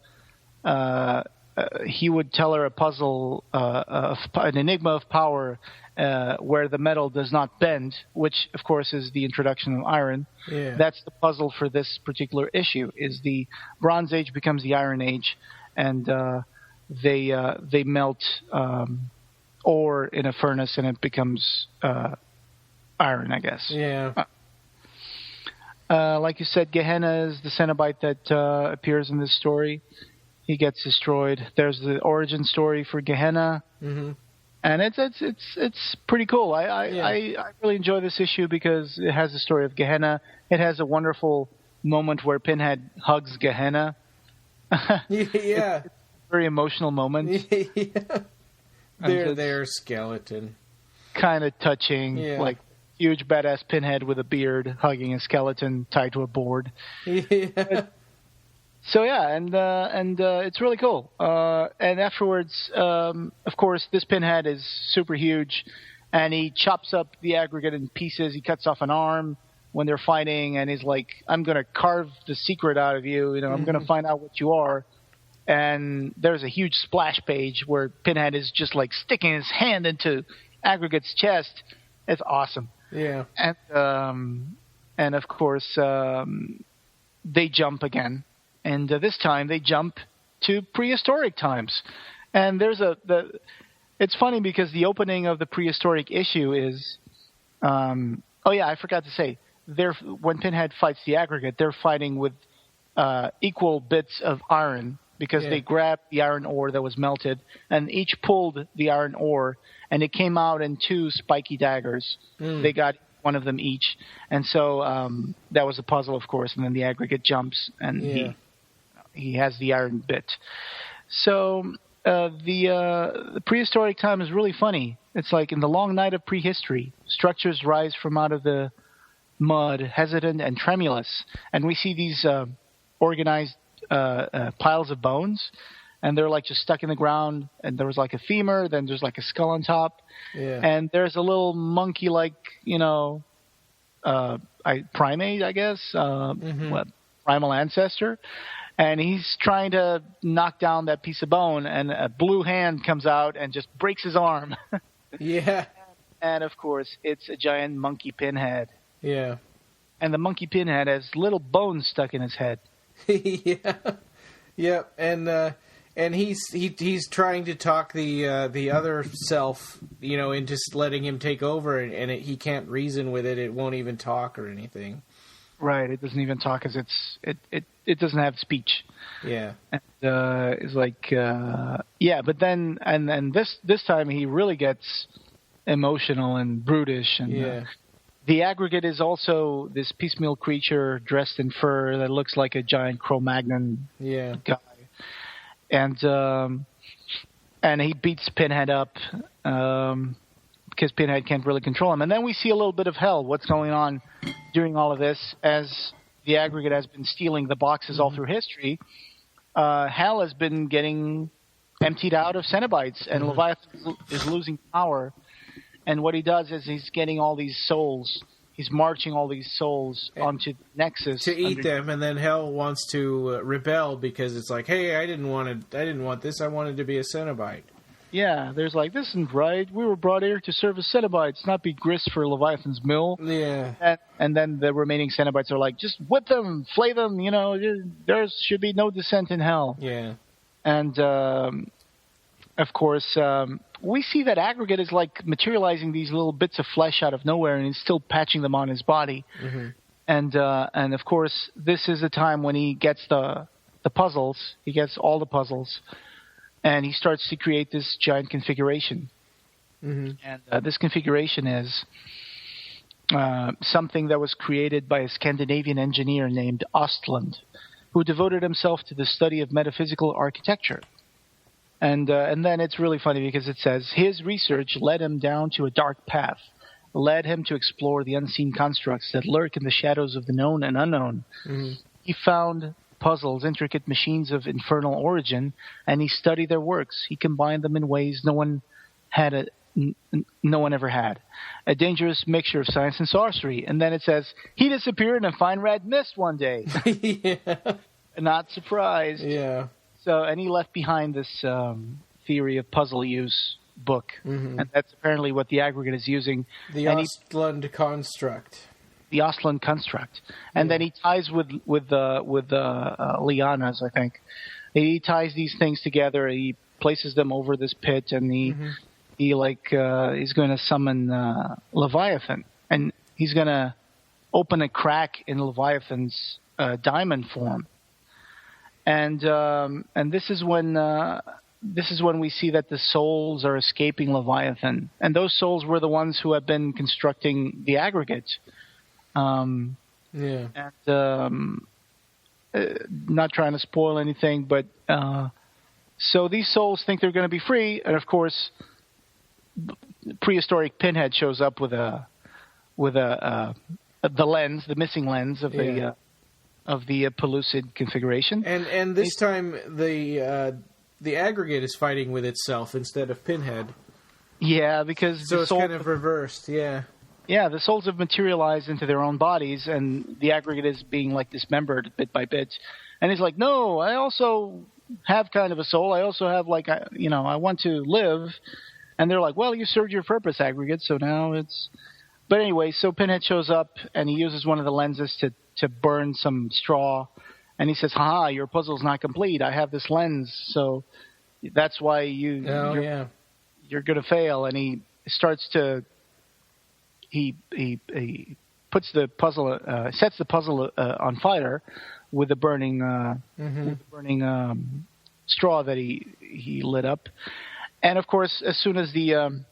he would tell her a puzzle, an enigma of power, where the metal does not bend, which, of course, is the introduction of iron. Yeah. That's the puzzle for this particular issue, is the Bronze Age becomes the Iron Age, and they melt ore in a furnace, and it becomes iron, I guess. Yeah. Like you said, Gehenna is the Cenobite that appears in this story. He gets destroyed. There's the origin story for Gehenna. Mm-hmm. And it's pretty cool. I really enjoy this issue because it has the story of Gehenna. It has a wonderful moment where Pinhead hugs Gehenna. Yeah. It's a very emotional moment. Yeah. Their skeleton. Kind of touching. Yeah. Like huge badass Pinhead with a beard hugging a skeleton tied to a board. Yeah. So yeah, and it's really cool. And afterwards, of course, this Pinhead is super huge, and he chops up the Aggregate in pieces. He cuts off an arm when they're fighting, and he's like, "I'm gonna carve the secret out of you. I'm gonna find out what you are." And there's a huge splash page where Pinhead is just like sticking his hand into Aggregate's chest. It's awesome. Yeah. And of course, they jump again. And this time they jump to prehistoric times. And it's funny because the opening of the prehistoric issue is, I forgot to say, when Pinhead fights the Aggregate, they're fighting with equal bits of iron because they grabbed the iron ore that was melted and each pulled the iron ore, and it came out in two spiky daggers. They got one of them each. And so that was a puzzle, of course, and then the Aggregate jumps and he has the iron bit. So the prehistoric time is really funny. It's like in the long night of prehistory, structures rise from out of the mud, hesitant and tremulous. And we see these organized piles of bones, and they're like just stuck in the ground. And there was like a femur, then there's like a skull on top. Yeah. And there's a little monkey-like, primate, I guess, primal ancestor. And he's trying to knock down that piece of bone, and a blue hand comes out and just breaks his arm. Yeah. And, of course, it's a giant monkey Pinhead. Yeah. And the monkey Pinhead has little bones stuck in his head. Yeah. Yeah, and he's trying to talk the other self, into letting him take over, and he can't reason with it. It won't even talk or anything. Right. It doesn't even talk because it doesn't have speech. Yeah. And it's like but then and this time he really gets emotional and brutish, and the Aggregate is also this piecemeal creature dressed in fur that looks like a giant Cro-Magnon guy. And he beats Pinhead up because Pinhead can't really control him. And then we see a little bit of hell, what's going on during all of this, as the Aggregate has been stealing the boxes all through history. Hell has been getting emptied out of Cenobites, and Leviathan is losing power. And what he does is he's getting all these souls. He's marching all these souls onto Nexus to eat them, and then Hell wants to rebel because it's like, hey, I didn't want this. I wanted to be a Cenobite. Yeah, there's like, this isn't right. We were brought here to serve as Cenobites, not be grist for Leviathan's mill. Yeah. And then the remaining Cenobites are like, just whip them, flay them. There should be no dissent in Hell. Yeah. And of course, we see that Aggregate is like materializing these little bits of flesh out of nowhere, and he's still patching them on his body. Mm-hmm. And of course, this is a time when he gets the puzzles. He gets all the puzzles, and he starts to create this giant configuration. Mm-hmm. And this configuration is something that was created by a Scandinavian engineer named Östlund, who devoted himself to the study of metaphysical architecture. And then it's really funny because it says, his research led him down to a dark path, led him to explore the unseen constructs that lurk in the shadows of the known and unknown. Mm-hmm. He found puzzles, intricate machines of infernal origin, and he studied their works. He combined them in ways no one ever had. A dangerous mixture of science and sorcery. And then it says, he disappeared in a fine red mist one day. Yeah. Not surprised. Yeah. So, and he left behind this theory of puzzle use book. Mm-hmm. And that's apparently what the Aggregate is using. The Östlund construct. The Östlund construct. And then he ties with lianas, I think. He ties these things together. He places them over this pit, and he's going to summon Leviathan, and he's going to open a crack in Leviathan's diamond form, and this is when we see that the souls are escaping Leviathan, and those souls were the ones who have been constructing the Aggregate. And not trying to spoil anything, but so these souls think they're going to be free, and of course, prehistoric Pinhead shows up with the lens, the missing lens of the pellucid configuration. And this time the Aggregate is fighting with itself instead of Pinhead. Yeah, because so it's kind of reversed. Yeah. Yeah, the souls have materialized into their own bodies, and the Aggregate is being like dismembered bit by bit. And he's like, no, I also have kind of a soul. I also have I want to live. And they're like, well, you served your purpose, Aggregate, so now it's... But anyway, so Pinhead shows up, and he uses one of the lenses to burn some straw. And he says, haha, your puzzle's not complete. I have this lens, so that's why you're going to fail. And he starts to... He puts the puzzle, sets the puzzle on fire with the burning, straw that he lit up. And of course, as soon as the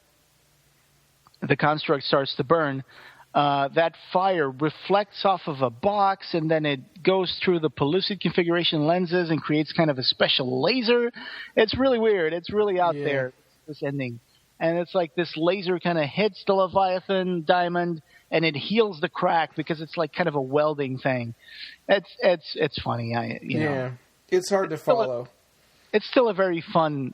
construct starts to burn, that fire reflects off of a box, and then it goes through the pellucid configuration lenses and creates kind of a special laser. It's really weird. It's really out there, this ending. And it's like this laser kind of hits the Leviathan diamond, and it heals the crack because it's like kind of a welding thing. It's funny. It's hard to follow. It's still a very fun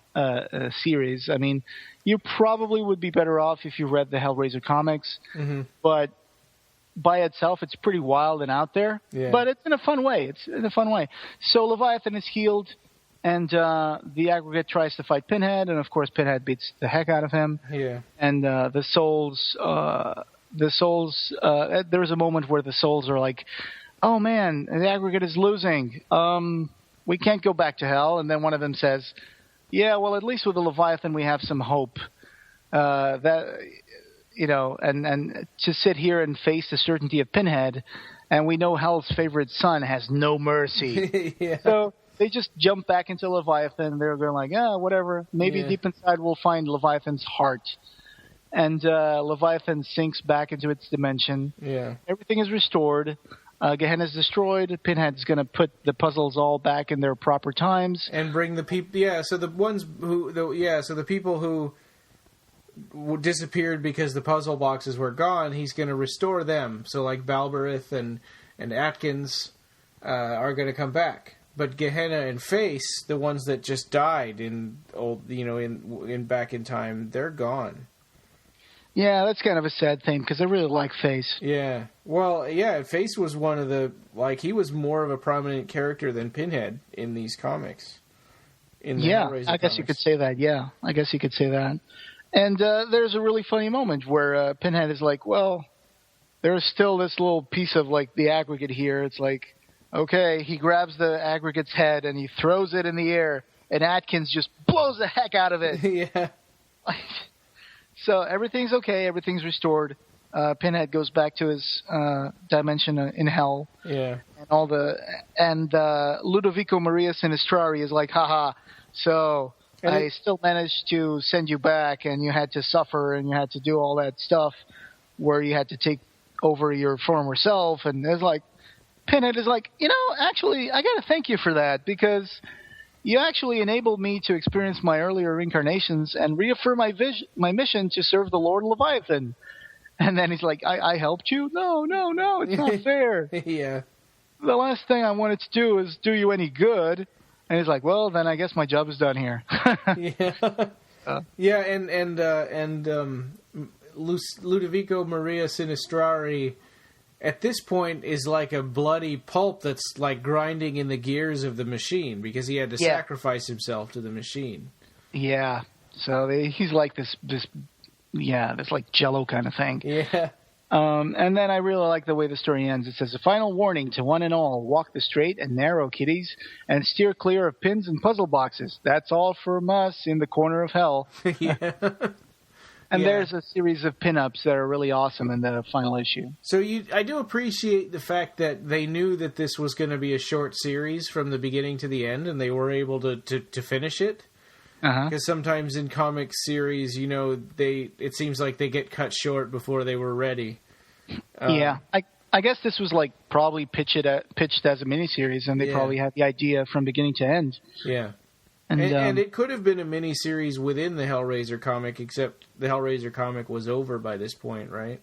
series. I mean, you probably would be better off if you read the Hellraiser comics, but by itself, it's pretty wild and out there. Yeah. But it's in a fun way. So Leviathan is healed, and the Aggregate tries to fight Pinhead, and of course Pinhead beats the heck out of him. Yeah. And the souls. There's a moment where the souls are like, "Oh man, the Aggregate is losing. We can't go back to hell." And then one of them says, "Yeah, well, at least with the Leviathan we have some hope. And to sit here and face the certainty of Pinhead, and we know Hell's favorite son has no mercy." Yeah. So they just jump back into Leviathan. They're going like, whatever. Maybe deep inside we'll find Leviathan's heart. And Leviathan sinks back into its dimension. Yeah. Everything is restored. Gehenna's destroyed. Pinhead's going to put the puzzles all back in their proper times and bring the people. Yeah, so the people who disappeared because the puzzle boxes were gone, he's going to restore them. So like Balberith and Atkins are going to come back, but Gehenna and Face, the ones that just died in back in time, they're gone. Yeah, that's kind of a sad thing, because I really like Face. Yeah. Well, yeah, Face was one of the... he was more of a prominent character than Pinhead in these comics. Hellraiser I guess comics. You could say that, yeah. I guess you could say that. And there's a really funny moment where Pinhead is like, well, there's still this little piece of, the Aggregate here. It's like, okay, he grabs the Aggregate's head and he throws it in the air. and Atkins just blows the heck out of it. Yeah. So everything's okay. Everything's restored. Pinhead goes back to his dimension in hell. Yeah. And Ludovico Maria Sinistrari is like, haha. So I still managed to send you back, and you had to suffer, and you had to do all that stuff where you had to take over your former self. And it's like, Pinhead is like, actually, I got to thank you for that, because you actually enabled me to experience my earlier incarnations and reaffirm my mission to serve the Lord Leviathan. And then he's like, I helped you? No, it's not fair. Yeah. The last thing I wanted to do is do you any good. And he's like, well, then I guess my job is done here. Yeah. And Ludovico Maria Sinistrari at this point is like a bloody pulp that's like grinding in the gears of the machine, because he had to sacrifice himself to the machine. Yeah. So he's like this like Jello kind of thing. Yeah. And then I really like the way the story ends. It says, a final warning to one and all: walk the straight and narrow, kiddies, and steer clear of pins and puzzle boxes. That's all from us in the corner of hell. Yeah. And there's a series of pinups that are really awesome in the final issue. So I do appreciate the fact that they knew that this was going to be a short series from the beginning to the end, and they were able to finish it. Because sometimes in comic series, it seems like they get cut short before they were ready. I guess this was like probably pitched as a miniseries, and they probably had the idea from beginning to end. Yeah. And it could have been a miniseries within the Hellraiser comic, except the Hellraiser comic was over by this point, right?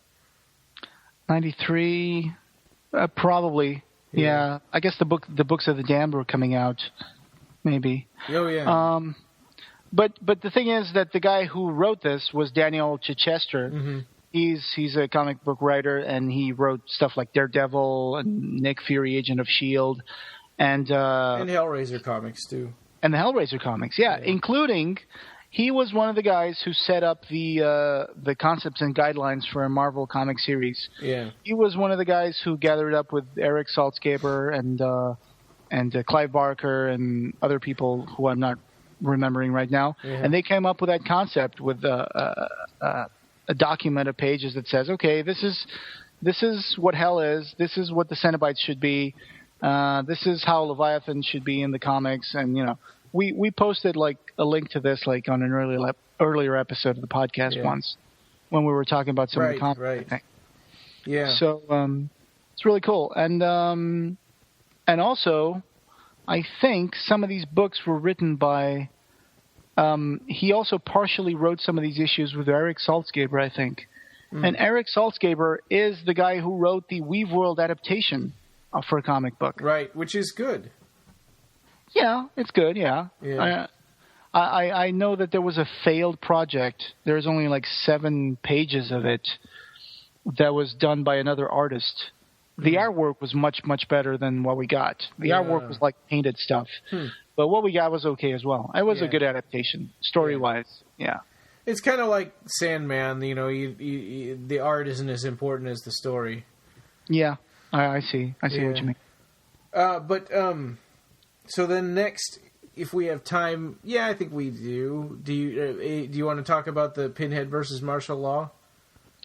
93, probably. Yeah. I guess the books of the Damned were coming out, maybe. Oh yeah. But the thing is that the guy who wrote this was Daniel Chichester. Mm-hmm. He's a comic book writer, and he wrote stuff like Daredevil and Nick Fury, Agent of S.H.I.E.L.D. And Hellraiser comics too. And the Hellraiser comics, including he was one of the guys who set up the concepts and guidelines for a Marvel comic series. Yeah. He was one of the guys who gathered up with Eric Saltzgaber and Clive Barker and other people who I'm not remembering right now. Yeah. And they came up with that concept with a document of pages that says, okay, this is what hell is. This is what the Cenobites should be. This is how Leviathan should be in the comics. And, we posted like a link to this like on an earlier episode of the podcast once when we were talking about some of the comics. Right. Yeah. So it's really cool. And also, I think some of these books were written by he also partially wrote some of these issues with Eric Saltzgaber, I think. And Eric Saltzgaber is the guy who wrote the Weave World adaptation for a comic book. Right, which is good. Yeah, it's good, yeah. I know that there was a failed project. There's only like 7 pages of it that was done by another artist. The artwork was much, much better than what we got. The artwork was like painted stuff. But what we got was okay as well. It was a good adaptation, story-wise. Yeah. It's kind of like Sandman, the art isn't as important as the story. Yeah, I see. I see what you mean. So then next, if we have time, I think we do. Do you want to talk about the Pinhead versus martial law?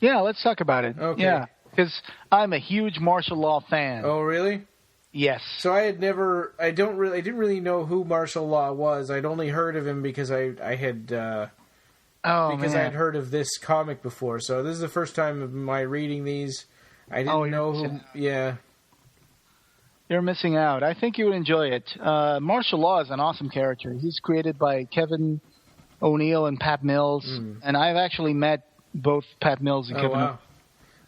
Yeah, let's talk about it. Okay. Yeah, because I'm a huge martial law fan. Oh, really? Yes. So I didn't really know who Martial Law was. I'd only heard of him because I had heard of this comic before. So this is the first time of my reading these. I didn't know who. Yeah. You're missing out. I think you would enjoy it. Martial Law is an awesome character. He's created by Kevin O'Neill and Pat Mills, and I've actually met both Pat Mills and Kevin. Wow.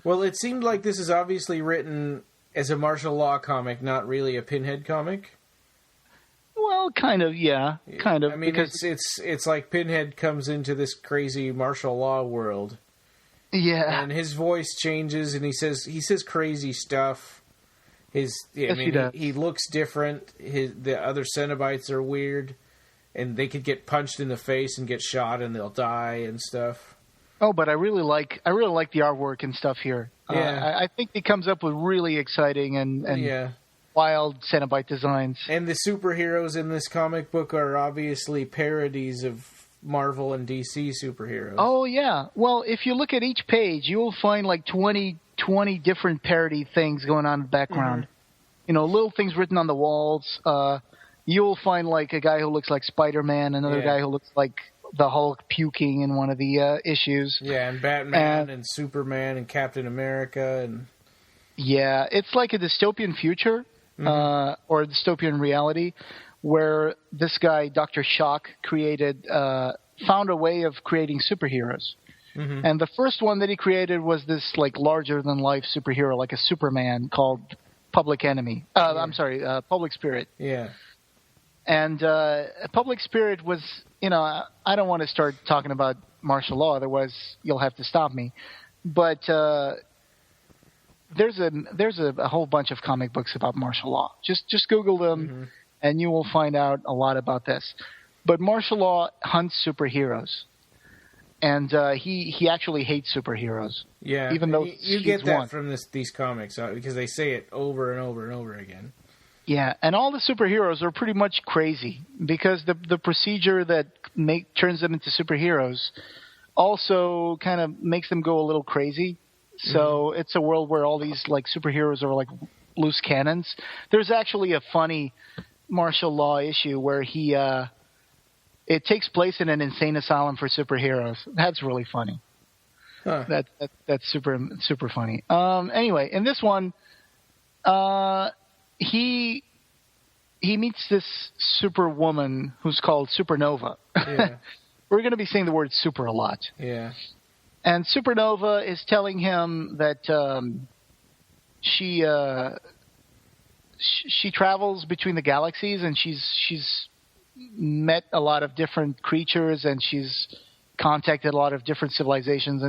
Well, it seemed like this is obviously written as a martial law comic, not really a Pinhead comic. Well, kind of, yeah, kind of. I mean, because it's like Pinhead comes into this crazy martial law world. Yeah, and his voice changes, and he says crazy stuff. He looks different. The other Cenobites are weird, and they could get punched in the face and get shot, and they'll die and stuff. Oh, but I really like the artwork and stuff here. Yeah. I think he comes up with really exciting and wild Cenobite designs. And the superheroes in this comic book are obviously parodies of Marvel and DC superheroes. Oh, yeah. Well, if you look at each page, you will find like 20 different parody things going on in the background. Little things written on the walls. You'll find like a guy who looks like Spider-Man, another guy who looks like the Hulk puking in one of the issues. Yeah, and Batman and Superman and Captain America. And yeah, it's like a dystopian future or a dystopian reality where this guy, Dr. Shock, found a way of creating superheroes. And the first one that he created was this like larger-than-life superhero, like a Superman called Public Enemy. Public Spirit. Yeah. And Public Spirit was, I don't want to start talking about martial law, otherwise you'll have to stop me. But there's a whole bunch of comic books about martial law. Just Google them, and you will find out a lot about this. But martial law hunts superheroes, and he actually hates superheroes. Yeah, even though you get that from these comics because they say it over and over and over again. Yeah, and all the superheroes are pretty much crazy because the procedure that turns them into superheroes also kind of makes them go a little crazy. So it's a world where all these like superheroes are like loose cannons. There's actually a funny martial law issue where it takes place in an insane asylum for superheroes. That's really funny. Huh. That's super funny. Anyway, in this one, he meets this superwoman who's called Supernova. Yeah. We're going to be saying the word super a lot. Yeah. And Supernova is telling him that she travels between the galaxies, and she's met a lot of different creatures, and she's contacted a lot of different civilizations,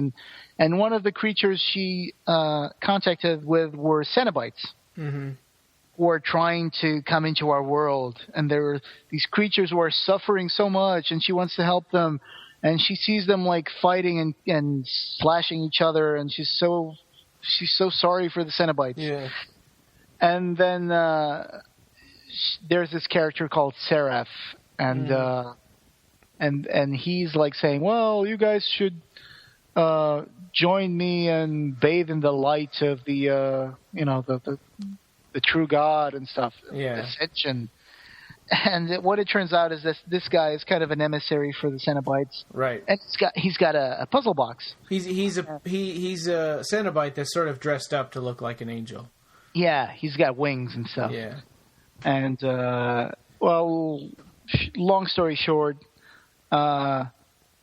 and one of the creatures she contacted with were Cenobites. Who are trying to come into our world, and there are these creatures who are suffering so much, and she wants to help them, and she sees them like fighting and slashing each other, and she's so sorry for the Cenobites. Yeah. And then there's this character called Seraph, and he's like saying, well, you guys should join me and bathe in the light of the the true God and stuff, ascension. And what it turns out is this guy is kind of an emissary for the Cenobites, right? And he's got a puzzle box. He's a Cenobite that's sort of dressed up to look like an angel. Yeah, he's got wings and stuff. Yeah, and long story short,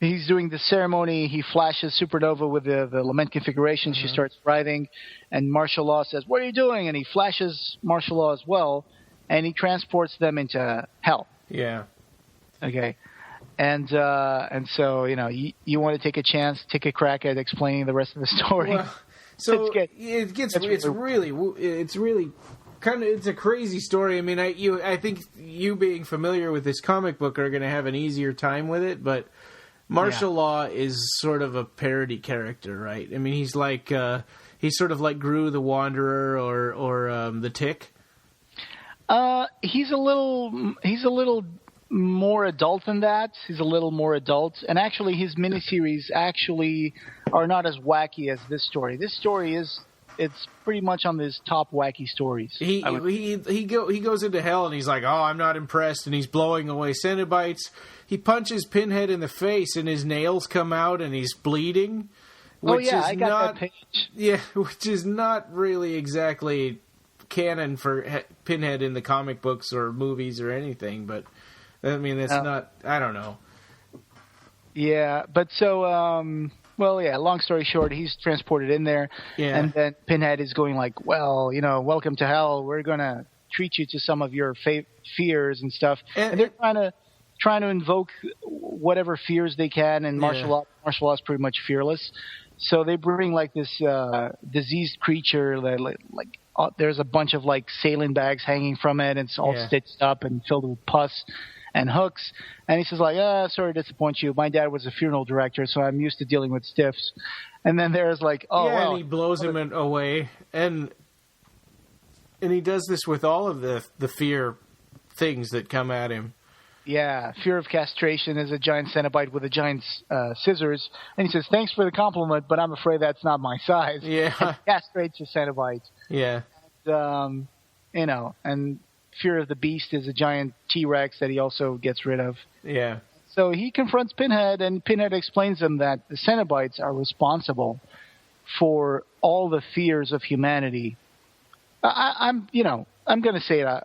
he's doing the ceremony. He flashes Supernova with the lament configuration. She starts writhing, and Martial Law says, "What are you doing?" And he flashes Martial Law as well, and he transports them into hell. Yeah. Okay. And so you want to take a crack at explaining the rest of the story. Well, so it's really kind of, it's a crazy story. I mean, I think you being familiar with this comic book are going to have an easier time with it, but Martial Law is sort of a parody character, right? I mean, he's like he's sort of like Gru the Wanderer or the Tick. He's a little more adult than that. He's a little more adult, and actually, his miniseries actually are not as wacky as this story. This story it's pretty much on his top wacky stories. He goes into hell and he's like, "Oh, I'm not impressed," and he's blowing away Cenobites. He punches Pinhead in the face and his nails come out and he's bleeding. I got that page. Yeah, which is not really exactly canon for Pinhead in the comic books or movies or anything, but I mean, it's not, I don't know. Yeah, but so, long story short, he's transported in there, and then Pinhead is going like, well, welcome to hell. We're going to treat you to some of your fears and stuff. And they're trying to invoke whatever fears they can, and martial law is pretty much fearless. So they bring like this diseased creature that there's a bunch of like saline bags hanging from it, and it's all stitched up and filled with pus and hooks. And he says like, sorry to disappoint you. My dad was a funeral director, so I'm used to dealing with stiffs. And then there's like, and he blows him away. And And he does this with all of the fear things that come at him. Yeah, fear of castration is a giant Cenobite with a giant scissors. And he says, thanks for the compliment, but I'm afraid that's not my size. Yeah. And castrates a Cenobite. Yeah. And, and fear of the beast is a giant T-Rex that he also gets rid of. Yeah. So he confronts Pinhead, and Pinhead explains to him that the Cenobites are responsible for all the fears of humanity. I'm going to say it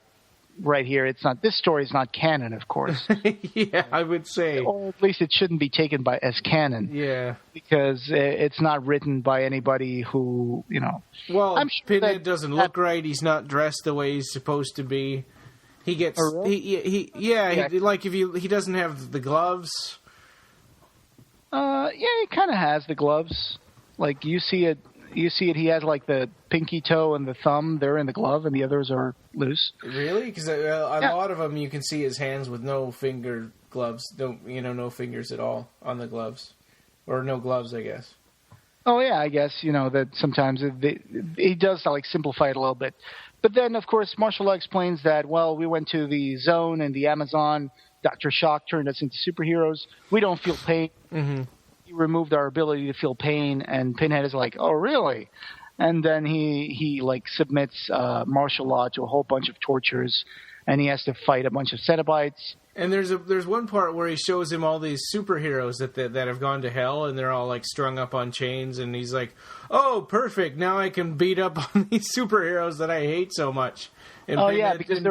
right here. This story is not canon, of course. Yeah, I would say. Or at least it shouldn't be taken as canon. Yeah. Because it's not written by anybody who, Well, I'm sure Pinhead doesn't look right. He's not dressed the way he's supposed to be. He gets, oh, really? He doesn't have the gloves. He kind of has the gloves. Like, you see it, he has, like, the pinky toe and the thumb. They're in the glove, and the others are loose. Really? Because a lot of them, you can see his hands with no finger gloves. No fingers at all on the gloves. Or no gloves, I guess. Oh, yeah, I guess, that sometimes he does, like, simplify it a little bit. But then, of course, Martial Law explains that, well, we went to the zone in the Amazon. Dr. Shock turned us into superheroes. We don't feel pain. Mm-hmm. He removed our ability to feel pain, and Pinhead is like, oh, really? And then he submits Martial Law to a whole bunch of tortures, and he has to fight a bunch of Cenobites. And there's one part where he shows him all these superheroes that have gone to hell, and they're all like strung up on chains, and he's like, "Oh, perfect! Now I can beat up on these superheroes that I hate so much." And because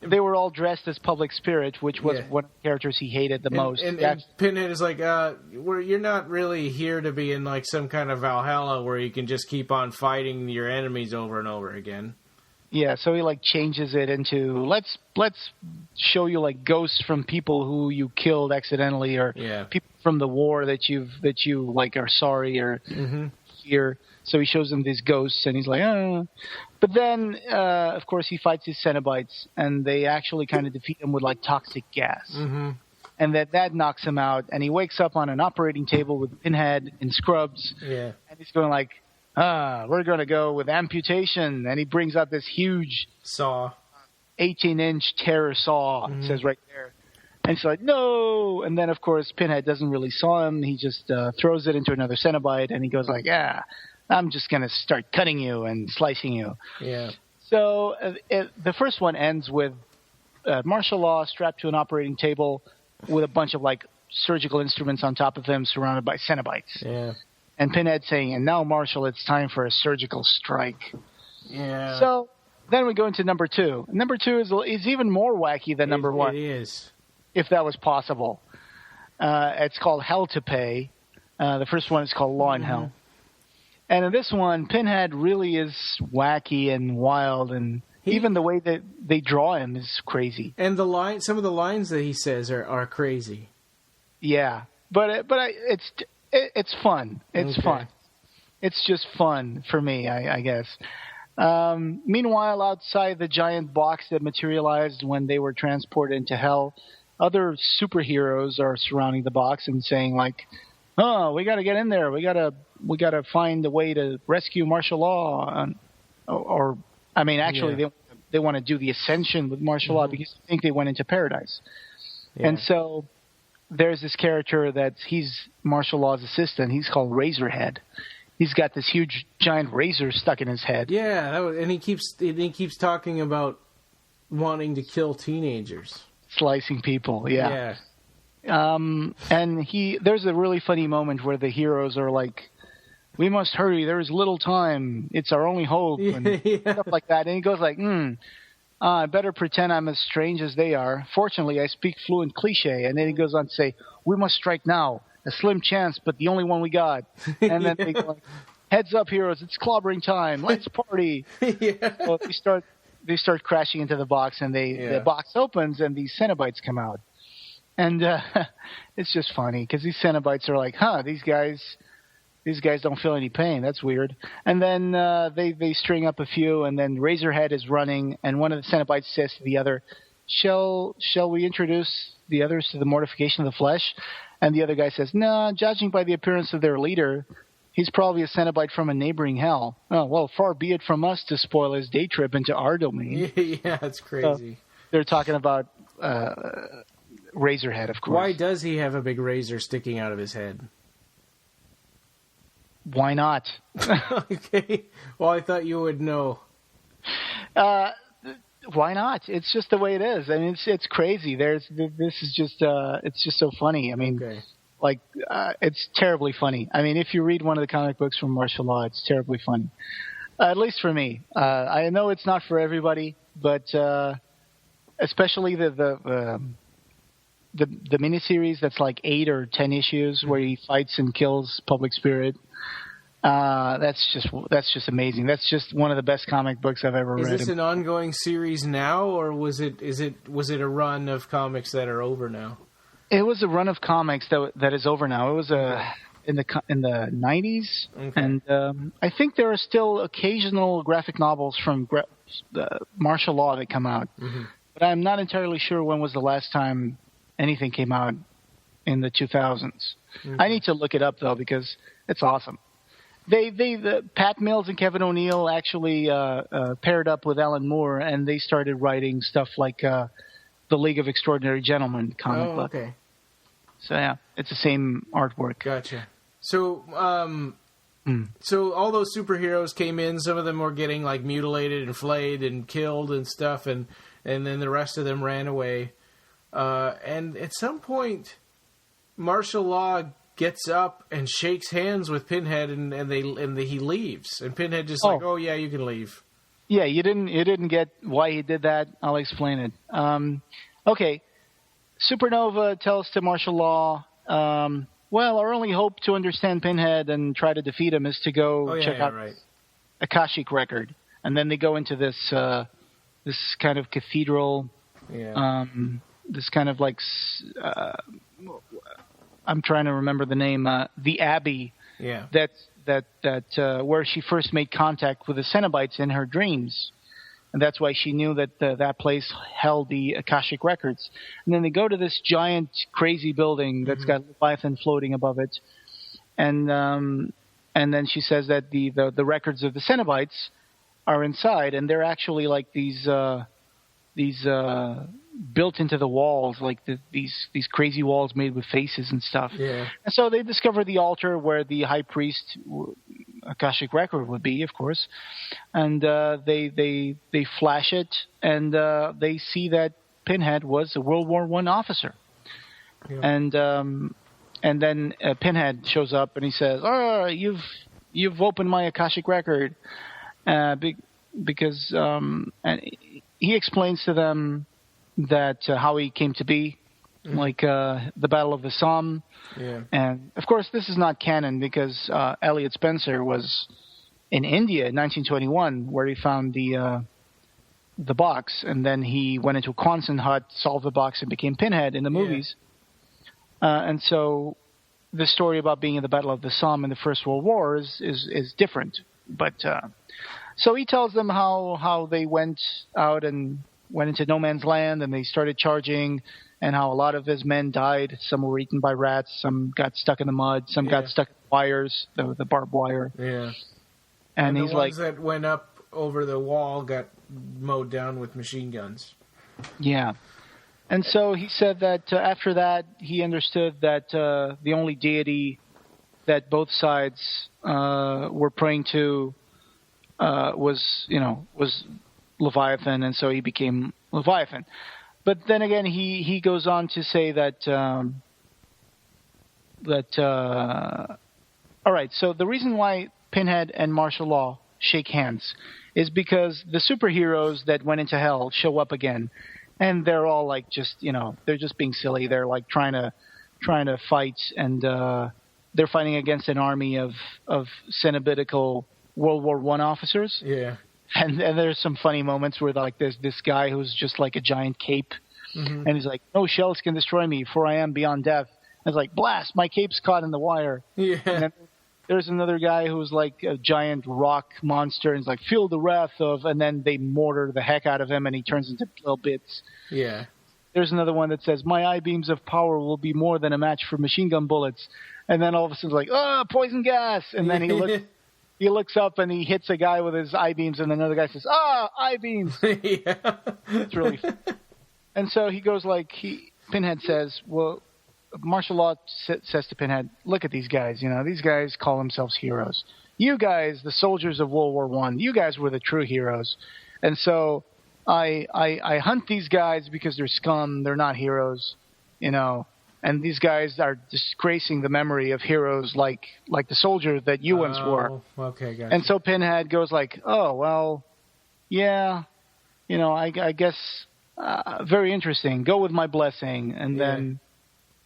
they were all dressed as Public Spirit, which was one of the characters he hated the most. And Pinhead is like, "You're not really here to be in like some kind of Valhalla where you can just keep on fighting your enemies over and over again." Yeah, so he like changes it into let's show you like ghosts from people who you killed accidentally, or people from the war that you like are sorry or fear. So he shows them these ghosts, and he's like, oh. But then, of course, he fights his Cenobites, and they actually kind of defeat him with like toxic gas, and that knocks him out. And he wakes up on an operating table with Pinhead in scrubs, and he's going like, we're going to go with amputation. And he brings out this huge saw, 18-inch terror saw, it says right there. And he's like, no! And then, of course, Pinhead doesn't really saw him. He just throws it into another Cenobite, and he goes like, I'm just going to start cutting you and slicing you. Yeah. So the first one ends with Martial Law strapped to an operating table with a bunch of, like, surgical instruments on top of him surrounded by Cenobites. Yeah. And Pinhead saying, and now, Marshall, it's time for a surgical strike. Yeah. So then we go into number 2. Number 2 is even more wacky than number 1. It is. If that was possible. It's called Hell to Pay. The first one is called Law in Hell. And in this one, Pinhead really is wacky and wild, and even the way that they draw him is crazy. And some of the lines that he says are crazy. Yeah. But it's fun. It's fun. It's just fun for me, I guess. Meanwhile, outside the giant box that materialized when they were transported into hell, other superheroes are surrounding the box and saying like, "Oh, we got to get in there. We got to find a way to rescue Martial Law." They want to do the ascension with Martial Law because they think they went into paradise. Yeah. And so there's this character he's Martial Law's assistant. He's called Razorhead. He's got this huge giant razor stuck in his head. Yeah, and he keeps talking about wanting to kill teenagers, slicing people. Yeah. And there's a really funny moment where the heroes are like, "We must hurry. There is little time. It's our only hope," and stuff like that. And he goes like, I better pretend I'm as strange as they are. Fortunately, I speak fluent cliche. And then he goes on to say, "We must strike now. A slim chance, but the only one we got." And then they go like, "Heads up, heroes. It's clobbering time. Let's party." So they start crashing into the box, and the box opens, and these Cenobites come out. And it's just funny because these Cenobites are like, these guys don't feel any pain. That's weird. And then they string up a few, and then Razorhead is running, and one of the Cenobites says to the other, shall we introduce the others to the mortification of the flesh? And the other guy says, "No, judging by the appearance of their leader, He's probably a Cenobite from a neighboring hell. Oh, well, far be it from us to spoil his day trip into our domain. Yeah, it's crazy. They're talking about Razorhead, of course. Why does he have a big razor sticking out of his head? Why not? Okay. Well, I thought you would know. Why not? It's just the way it is. I mean, it's crazy. This is just it's just so funny. I mean, it's terribly funny. I mean, if you read one of the comic books from martial law, it's terribly funny. At least for me. I know it's not for everybody, but especially the miniseries that's like 8 or 10 issues where he fights and kills Public Spirit. That's just amazing. That's just one of the best comic books I've ever read. Is this an ongoing series now, or was it a run of comics that are over now? It was a run of comics that is over now. It was in the 90s, okay. And I think there are still occasional graphic novels from martial law that come out, but I'm not entirely sure when was the last time anything came out in the 2000s. I need to look it up though because it's awesome. Pat Mills and Kevin O'Neill actually paired up with Alan Moore, and they started writing stuff like the League of Extraordinary Gentlemen comic book. Okay. So yeah, it's the same artwork. Gotcha. So, so all those superheroes came in. Some of them were getting like mutilated and flayed and killed and stuff, and then the rest of them ran away. And at some point, martial law gets up and shakes hands with Pinhead, and he leaves. And Pinhead just like, oh yeah, you can leave. Yeah, you didn't get why he did that. I'll explain it. Okay, Supernova tells to martial law, well, our only hope to understand Pinhead and try to defeat him is to go check out Akashic record. And then they go into this kind of cathedral, this kind of like. I'm trying to remember the name. The Abbey. Yeah. That where she first made contact with the Cenobites in her dreams, and that's why she knew that that place held the Akashic records. And then they go to this giant, crazy building that's got Leviathan floating above it, and then she says that the records of the Cenobites are inside, and they're actually like these built into the walls, like these crazy walls made with faces and stuff. Yeah. And so they discover the altar where the high priest Akashic record would be, of course, and they flash it, and they see that Pinhead was a World War I officer, and then Pinhead shows up and he says, "Oh, you've opened my Akashic record," because and he explains to them that how he came to be, like the Battle of the Somme. Yeah. And, of course, this is not canon because Elliot Spencer was in India in 1921 where he found the box, and then he went into a Quonset hut, solved the box, and became Pinhead in the movies. And so the story about being in the Battle of the Somme in the First World War is different. But so he tells them how they went out and went into no man's land, and they started charging, and how a lot of his men died. Some were eaten by rats, some got stuck in the mud, some got stuck in wires, the barbed wire. Yeah. And he's the ones that went up over the wall got mowed down with machine guns. Yeah. And so he said that after that, he understood that the only deity that both sides were praying to was Leviathan, and so he became Leviathan. But then again, he goes on to say that all right, so the reason why Pinhead and martial law shake hands is because the superheroes that went into hell show up again, and they're all like they're just being silly. They're like trying to fight, and they're fighting against an army of Cenobitical World War I officers. Yeah. And there's some funny moments where like there's this guy who's just like a giant cape, and he's like, "No shells can destroy me, for I am beyond death." And it's like, blast! My cape's caught in the wire. Yeah. And then there's another guy who's like a giant rock monster, and he's like, "Feel the wrath of," and then they mortar the heck out of him, and he turns into little bits. Yeah. there's another one that says, my I-beams of power will be more than a match for machine gun bullets. And then all of a sudden it's like, oh, poison gas. And then he looks up and he hits a guy with his I-beams, and another guy says, I-beams. Yeah. It's really fun. And so he goes Pinhead says, well, martial law says to Pinhead, look at these guys. These guys call themselves heroes. You guys, the soldiers of World War I, you guys were the true heroes. And so I hunt these guys because they're scum. They're not heroes, And these guys are disgracing the memory of heroes like the soldier that you once were. Okay, gotcha. And so Pinhead goes oh, well, yeah, I guess very interesting. Go with my blessing. And then,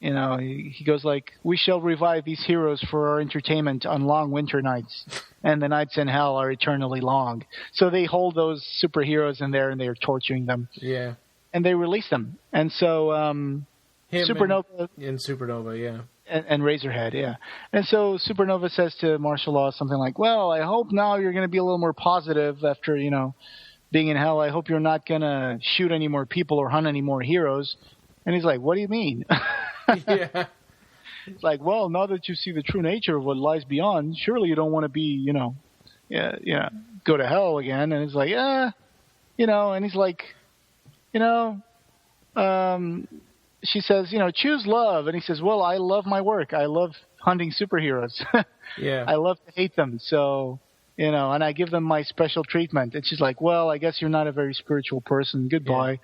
he goes we shall revive these heroes for our entertainment on long winter nights. And the nights in hell are eternally long. So they hold those superheroes in there and they are torturing them. Yeah. And they release them. And so Supernova. And Supernova, yeah. And Razorhead, yeah. And so Supernova says to martial law something like, well, I hope now you're going to be a little more positive after, being in hell. I hope you're not going to shoot any more people or hunt any more heroes. And he's like, what do you mean? Yeah. It's like, well, now that you see the true nature of what lies beyond, surely you don't want to be, go to hell again. And he's like, and he's like, she says, choose love. And he says, well, I love my work. I love hunting superheroes. Yeah. I love to hate them. So, and I give them my special treatment. And she's like, well, I guess you're not a very spiritual person. Goodbye. Yeah.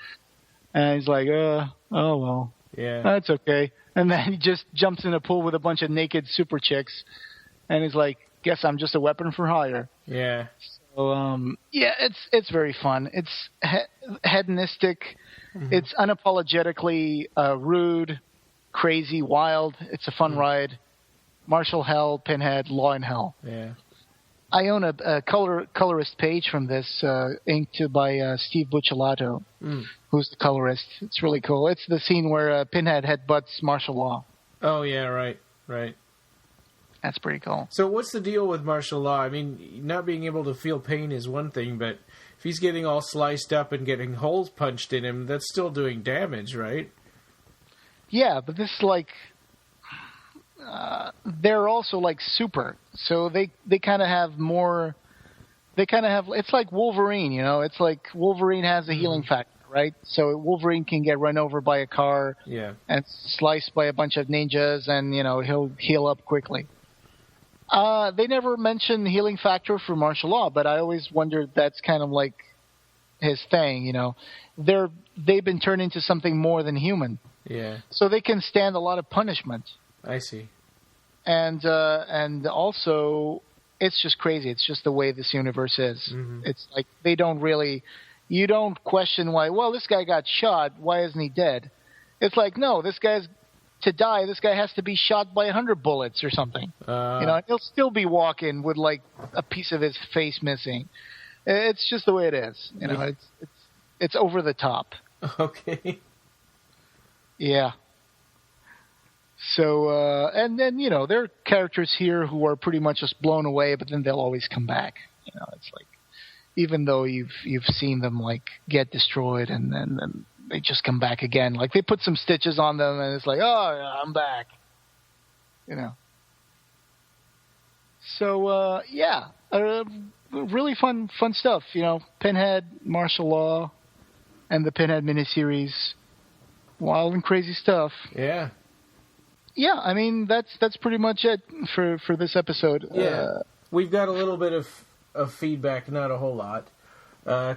And he's like, oh, well. Yeah. That's okay. And then he just jumps in a pool with a bunch of naked super chicks. And he's like, guess I'm just a weapon for hire. Yeah. So, it's very fun. It's hedonistic. Mm-hmm. It's unapologetically rude, crazy, wild. It's a fun ride. Martial hell, Pinhead, law in hell. Yeah. I own a colorist page from this, inked by Steve Buccellotto, who's the colorist. It's really cool. It's the scene where Pinhead headbutts martial law. Oh, yeah, right. That's pretty cool. So what's the deal with martial law? I mean, not being able to feel pain is one thing, but if he's getting all sliced up and getting holes punched in him, that's still doing damage, right? Yeah, but this is they're also super. So they kind of have more, it's like Wolverine, It's like Wolverine has a healing factor, right? So Wolverine can get run over by a car and sliced by a bunch of ninjas and, he'll heal up quickly. They never mention healing factor for martial law, but I always wondered that's kind of like his thing, They've been turned into something more than human. Yeah. So they can stand a lot of punishment. I see. And also, it's just crazy. It's just the way this universe is. Mm-hmm. It's like you don't question why, well, this guy got shot, why isn't he dead? It's like, no, this guy has to be shot by 100 bullets or something. He'll still be walking with a piece of his face missing. It's just the way it is. It's over the top. Okay. Yeah. So, and then, there are characters here who are pretty much just blown away, but then they'll always come back. It's like, even though you've seen them get destroyed and then they just come back again. Like they put some stitches on them and it's like, oh, I'm back. So, really fun stuff. Pinhead, martial law, and the Pinhead Mini-series. Wild and crazy stuff. Yeah. Yeah, I mean, that's pretty much it for this episode. Yeah. We've got a little bit of feedback, not a whole lot.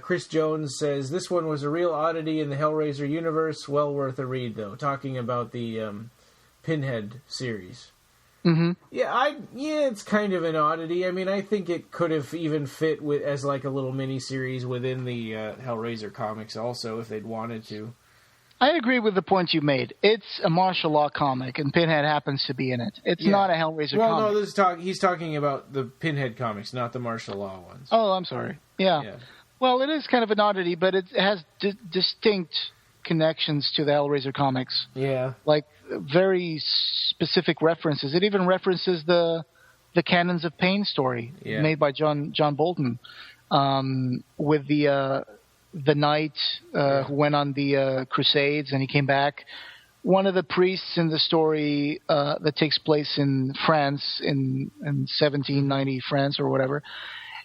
Chris Jones says, this one was a real oddity in the Hellraiser universe. Well worth a read, though. Talking about the Pinhead series. Mm-hmm. Yeah, it's kind of an oddity. I mean, I think it could have even fit as a little mini-series within the Hellraiser comics also, if they'd wanted to. I agree with the point you made. It's a martial law comic, and Pinhead happens to be in it. It's not a Hellraiser comic. Well, no, he's talking about the Pinhead comics, not the martial law ones. Oh, I'm sorry. Yeah. Well, it is kind of an oddity, but it has distinct connections to the Hellraiser comics. Yeah. Very specific references. It even references the Cannons of Pain story made by John Bolton with the the knight who went on the Crusades and he came back. One of the priests in the story that takes place in France in 1790 France or whatever,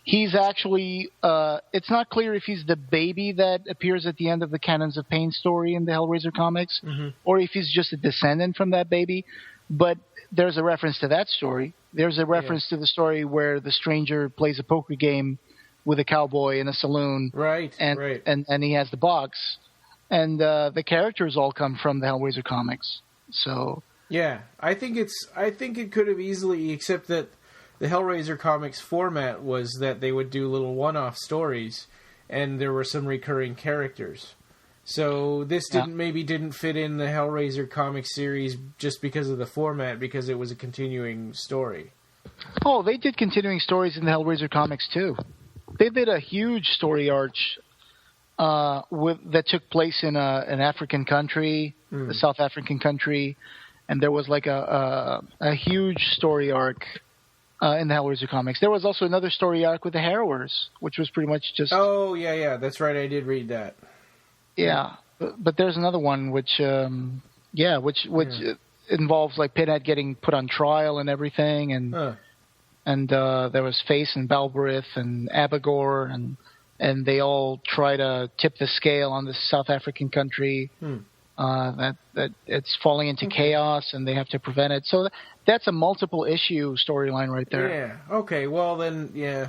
he's actually it's not clear if he's the baby that appears at the end of the Cannons of Pain story in the Hellraiser comics, or if he's just a descendant from that baby. But there's a reference to that story. There's a reference to the story where the stranger plays a poker game with a cowboy in a saloon, and he has the box. And the characters all come from the Hellraiser comics. So yeah, I think it could have easily, except that the Hellraiser comics format was that they would do little one-off stories, and there were some recurring characters. So this didn't fit in the Hellraiser comic series just because of the format, because it was a continuing story. Oh, they did continuing stories in the Hellraiser comics too. They did a huge story arch that took place in an African country, the South African country, and there was like a huge story arc in the Hellraiser comics. There was also another story arc with the Harrowers, which was pretty much just... Oh, yeah, that's right, I did read that. Yeah, but there's another one which involves like Pinhead getting put on trial and everything, and there was Face and Balbrith and Abagor, and they all try to tip the scale on the South African country that it's falling into chaos, and they have to prevent it. So that's a multiple issue storyline right there. Yeah. Okay. Well then, yeah.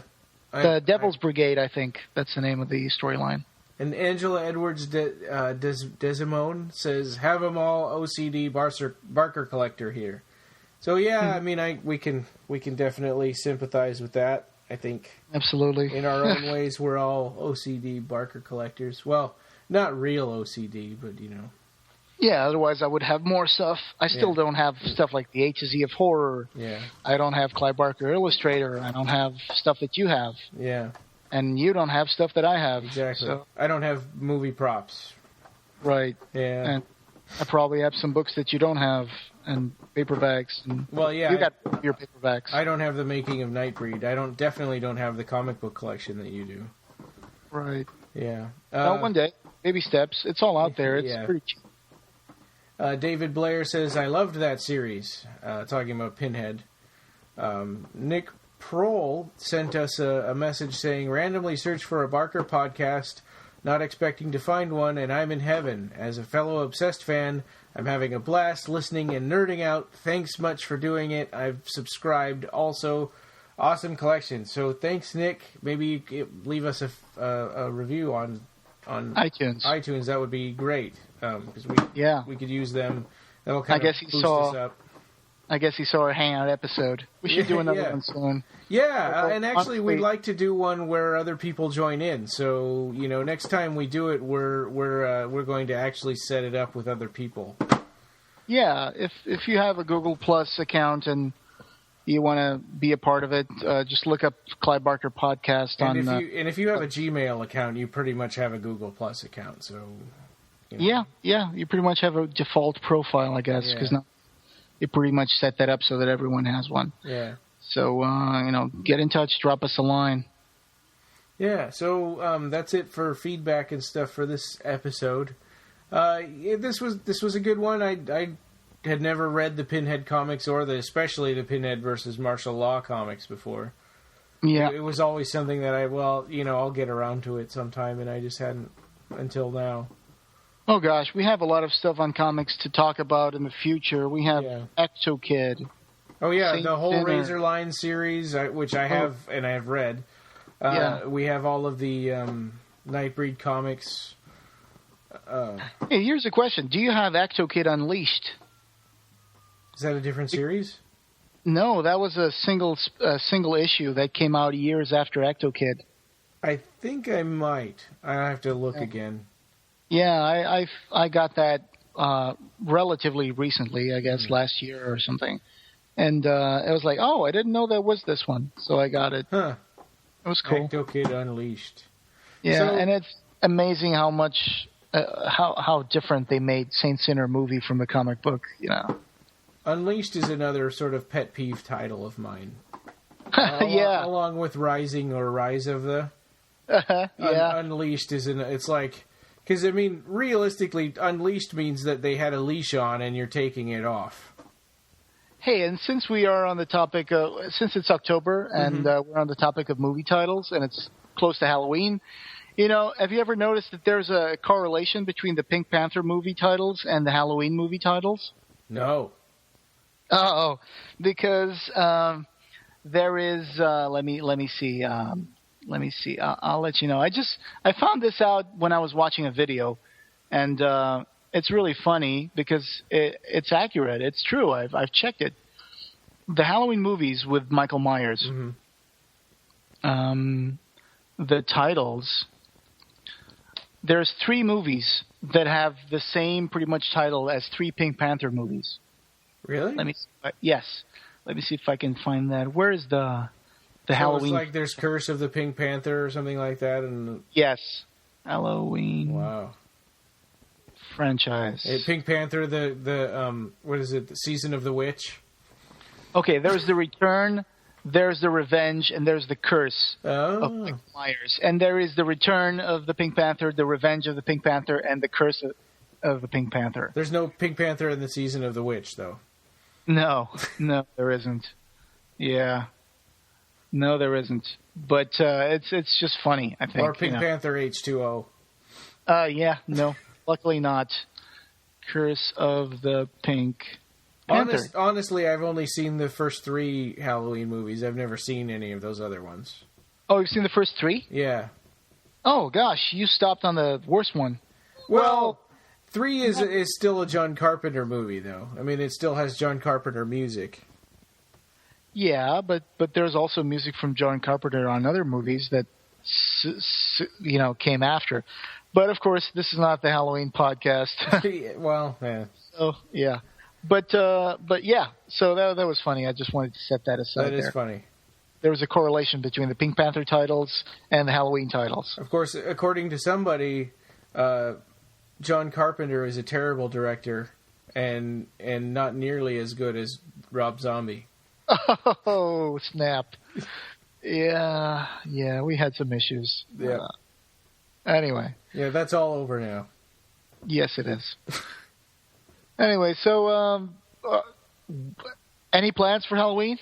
The Devil's Brigade, I think that's the name of the storyline. And Angela Edwards Desimone says, "Have 'em all OCD Barker collector here." So yeah, I mean, we can definitely sympathize with that. I think absolutely in our own ways, we're all OCD Barker collectors. Well, not real OCD, but you know. Yeah, otherwise I would have more stuff. I still don't have stuff like the A to Z of horror. Yeah. I don't have Clive Barker Illustrator. I don't have stuff that you have. Yeah. And you don't have stuff that I have. Exactly. So. I don't have movie props. Right. Yeah. And I probably have some books that you don't have, and paperbacks. And well, yeah. You got your paperbacks. I don't have the Making of Nightbreed. I definitely don't have the comic book collection that you do. Right. Yeah. One day. Baby steps. It's all out there. It's pretty cheap. David Blair says, "I loved that series," talking about Pinhead. Nick Prohl sent us a message saying, "Randomly search for a Barker podcast, not expecting to find one, and I'm in heaven. As a fellow Obsessed fan, I'm having a blast listening and nerding out. Thanks much for doing it. I've subscribed. Also, awesome collection." So thanks, Nick. Maybe you could leave us a review on iTunes. That would be great, because we could use them. That'll kind of boost us up. I guess he saw our Hangout episode. We should do another one soon. Yeah, and actually, we'd like to do one where other people join in. So, you know, next time we do it, we're going to actually set it up with other people. Yeah, if you have a Google Plus account and you want to be a part of it, just look up Clive Barker Podcast if you have a Gmail account, you pretty much have a Google Plus account. So, you know. Yeah, you pretty much have a default profile, I guess, because now you pretty much set that up so that everyone has one. Yeah. So, get in touch, drop us a line. Yeah, so that's it for feedback and stuff for this episode. This was a good one. I had never read the Pinhead comics or especially the Pinhead versus martial law comics before. Yeah. It was always something that I'll get around to it sometime, and I just hadn't until now. Oh gosh, we have a lot of stuff on comics to talk about in the future. We have Ecto Kid. Oh yeah, the whole Razor Line series, which I have and I have read. We have all of the Nightbreed comics. Hey, here's a question: do you have Ecto Kid Unleashed? Is that a different series? No, that was a single issue that came out years after Ecto Kid. I think I might. I have to look again. Yeah, I got that relatively recently, I guess last year or something, and it was like, oh, I didn't know there was this one, so I got it. Huh? It was cool. Ecto Kid Unleashed. Yeah, and it's amazing how much how different they made Saint Sinner movie from the comic book. You know, Unleashed is another sort of pet peeve title of mine. Yeah, along with Rising or Rise of the. Yeah. Unleashed it's like, because, I mean, realistically, unleashed means that they had a leash on and you're taking it off. Hey, and since we are on the topic, since it's October and we're on the topic of movie titles and it's close to Halloween, have you ever noticed that there's a correlation between the Pink Panther movie titles and the Halloween movie titles? No. Oh, because there is. Let me see. I'll let you know. I found this out when I was watching a video, and it's really funny because it's accurate. It's true. I've checked it. The Halloween movies with Michael Myers. The titles. There's 3 movies that have the same pretty much title as 3 Pink Panther movies. Really? Yes. Let me see if I can find that. Where is the Halloween? It's like there's Curse of the Pink Panther or something like that. And yes. Halloween. Wow. Franchise. Pink Panther, the what is it? The Season of the Witch. Okay, there's the Return, there's the Revenge, and there's the Curse of Michael Myers. And there is the Return of the Pink Panther, the Revenge of the Pink Panther, and the Curse of the Pink Panther. There's no Pink Panther in the Season of the Witch, though. No, there isn't. Yeah. No, there isn't. But it's just funny, I think. Or Pink Panther H2O. Yeah, no. Luckily not. Curse of the Pink Panther. Honestly, I've only seen the first 3 Halloween movies. I've never seen any of those other ones. Oh, you've seen the first 3? Yeah. Oh, gosh. You stopped on the worst one. Well 3 is still a John Carpenter movie, though. I mean, it still has John Carpenter music. Yeah, but there's also music from John Carpenter on other movies that came after. But of course, this is not the Halloween podcast. Well, yeah. So yeah, but yeah. So that was funny. I just wanted to set that aside. That is funny. There was a correlation between the Pink Panther titles and the Halloween titles. Of course, according to somebody, John Carpenter is a terrible director and not nearly as good as Rob Zombie. Oh, snap. Yeah, we had some issues. Yeah. Anyway. Yeah, that's all over now. Yes, it is. Anyway, so any plans for Halloween?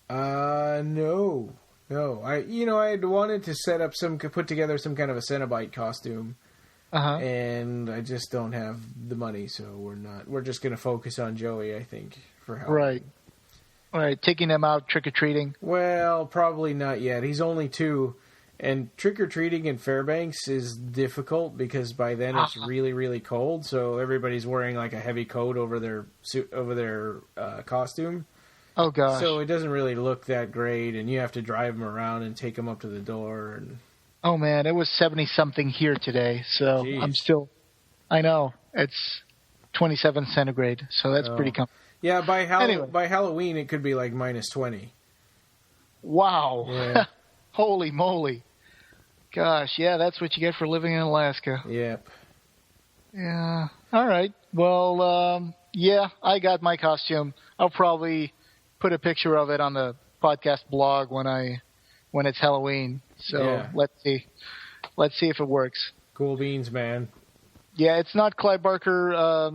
No. I had wanted to put together some kind of a Cenobite costume. And I just don't have the money, so we're just going to focus on Joey, I think, for Halloween. Right, taking them out trick-or-treating? Well, probably not yet. He's only 2, and trick-or-treating in Fairbanks is difficult because by then it's really, really cold, so everybody's wearing like a heavy coat over their costume. Oh, gosh. So it doesn't really look that great, and you have to drive them around and take them up to the door. And oh, man, it was 70-something here today, so Jeez. I know, it's 27 centigrade, so that's pretty comfortable. Yeah, by Halloween it could be like -20. Wow. Yeah. Holy moly. Gosh, yeah, that's what you get for living in Alaska. Yep. Yeah. All right. Well, yeah, I got my costume. I'll probably put a picture of it on the podcast blog when it's Halloween. So yeah. Let's see if it works. Cool beans, man. Yeah, it's not Clive Barker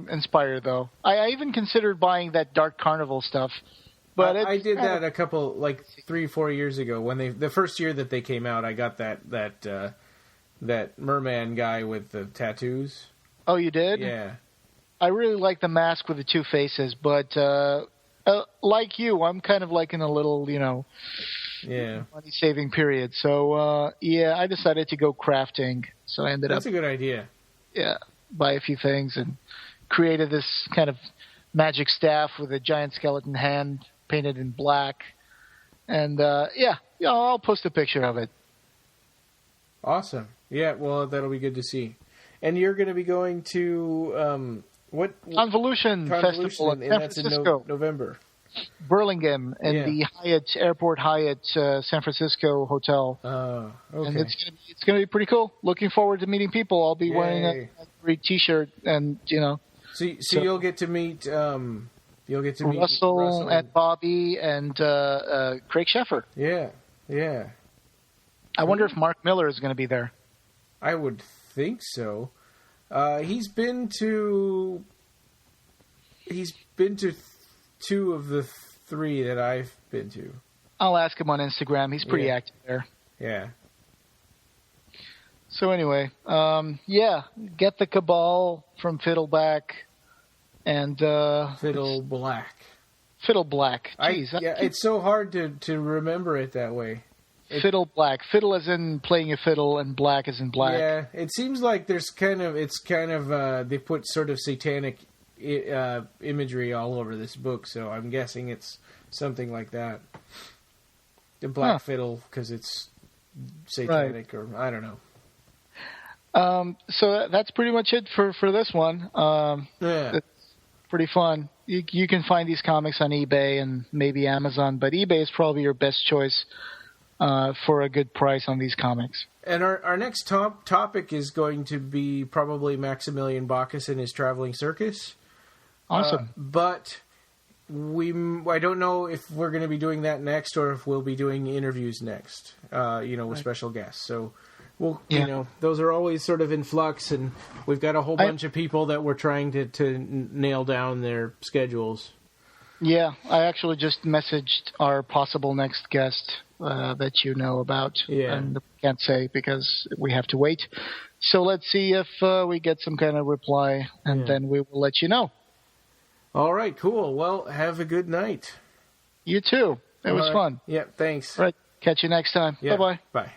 inspired, though. I even considered buying that Dark Carnival stuff. But I did that a couple, like 3-4 years ago when the first year that they came out. I got that merman guy with the tattoos. Oh, you did? Yeah. I really like the mask with the 2 faces, but like you, I'm kind of like in a little, money saving period. So yeah, I decided to go crafting. So I ended up. That's a good idea. Yeah, buy a few things and created this kind of magic staff with a giant skeleton hand painted in black. And, I'll post a picture of it. Awesome. Yeah, well, that'll be good to see. And you're going to be going to, Convolution Festival in San Francisco. In November. Burlingame and the Hyatt San Francisco hotel. Oh, okay. And it's gonna be pretty cool. Looking forward to meeting people. I'll be wearing a great T-shirt, and So you'll get to meet Russell and Bobby and Craig Sheffer. Yeah. I wonder if Mark Miller is going to be there. I would think so. He's been to 2 of the 3 that I've been to. I'll ask him on Instagram. He's pretty active there. Yeah. So anyway, get the Cabal from Fiddleback and Fiddle Black. Fiddle Black. Jeez, it's so hard to remember it that way. Fiddle Black. Fiddle as in playing a fiddle, and black as in black. Yeah, it seems like they put sort of satanic imagery all over this book, so I'm guessing it's something like that. The black fiddle because it's satanic, or I don't know. So that's pretty much it for this one. It's pretty fun. You can find these comics on eBay and maybe Amazon, but eBay is probably your best choice for a good price on these comics. And our next topic is going to be probably Maximilian Bacchus and his traveling circus. Awesome. But I don't know if we're going to be doing that next or if we'll be doing interviews next, with special guests. So those are always sort of in flux, and we've got a whole bunch of people that we're trying to nail down their schedules. Yeah, I actually just messaged our possible next guest that you know about. Yeah. And can't say because we have to wait. So let's see if we get some kind of reply, and then we will let you know. All right, cool. Well, have a good night. You too. It was fun. Yeah, thanks. All right. Catch you next time. Yeah. Bye-bye. Bye.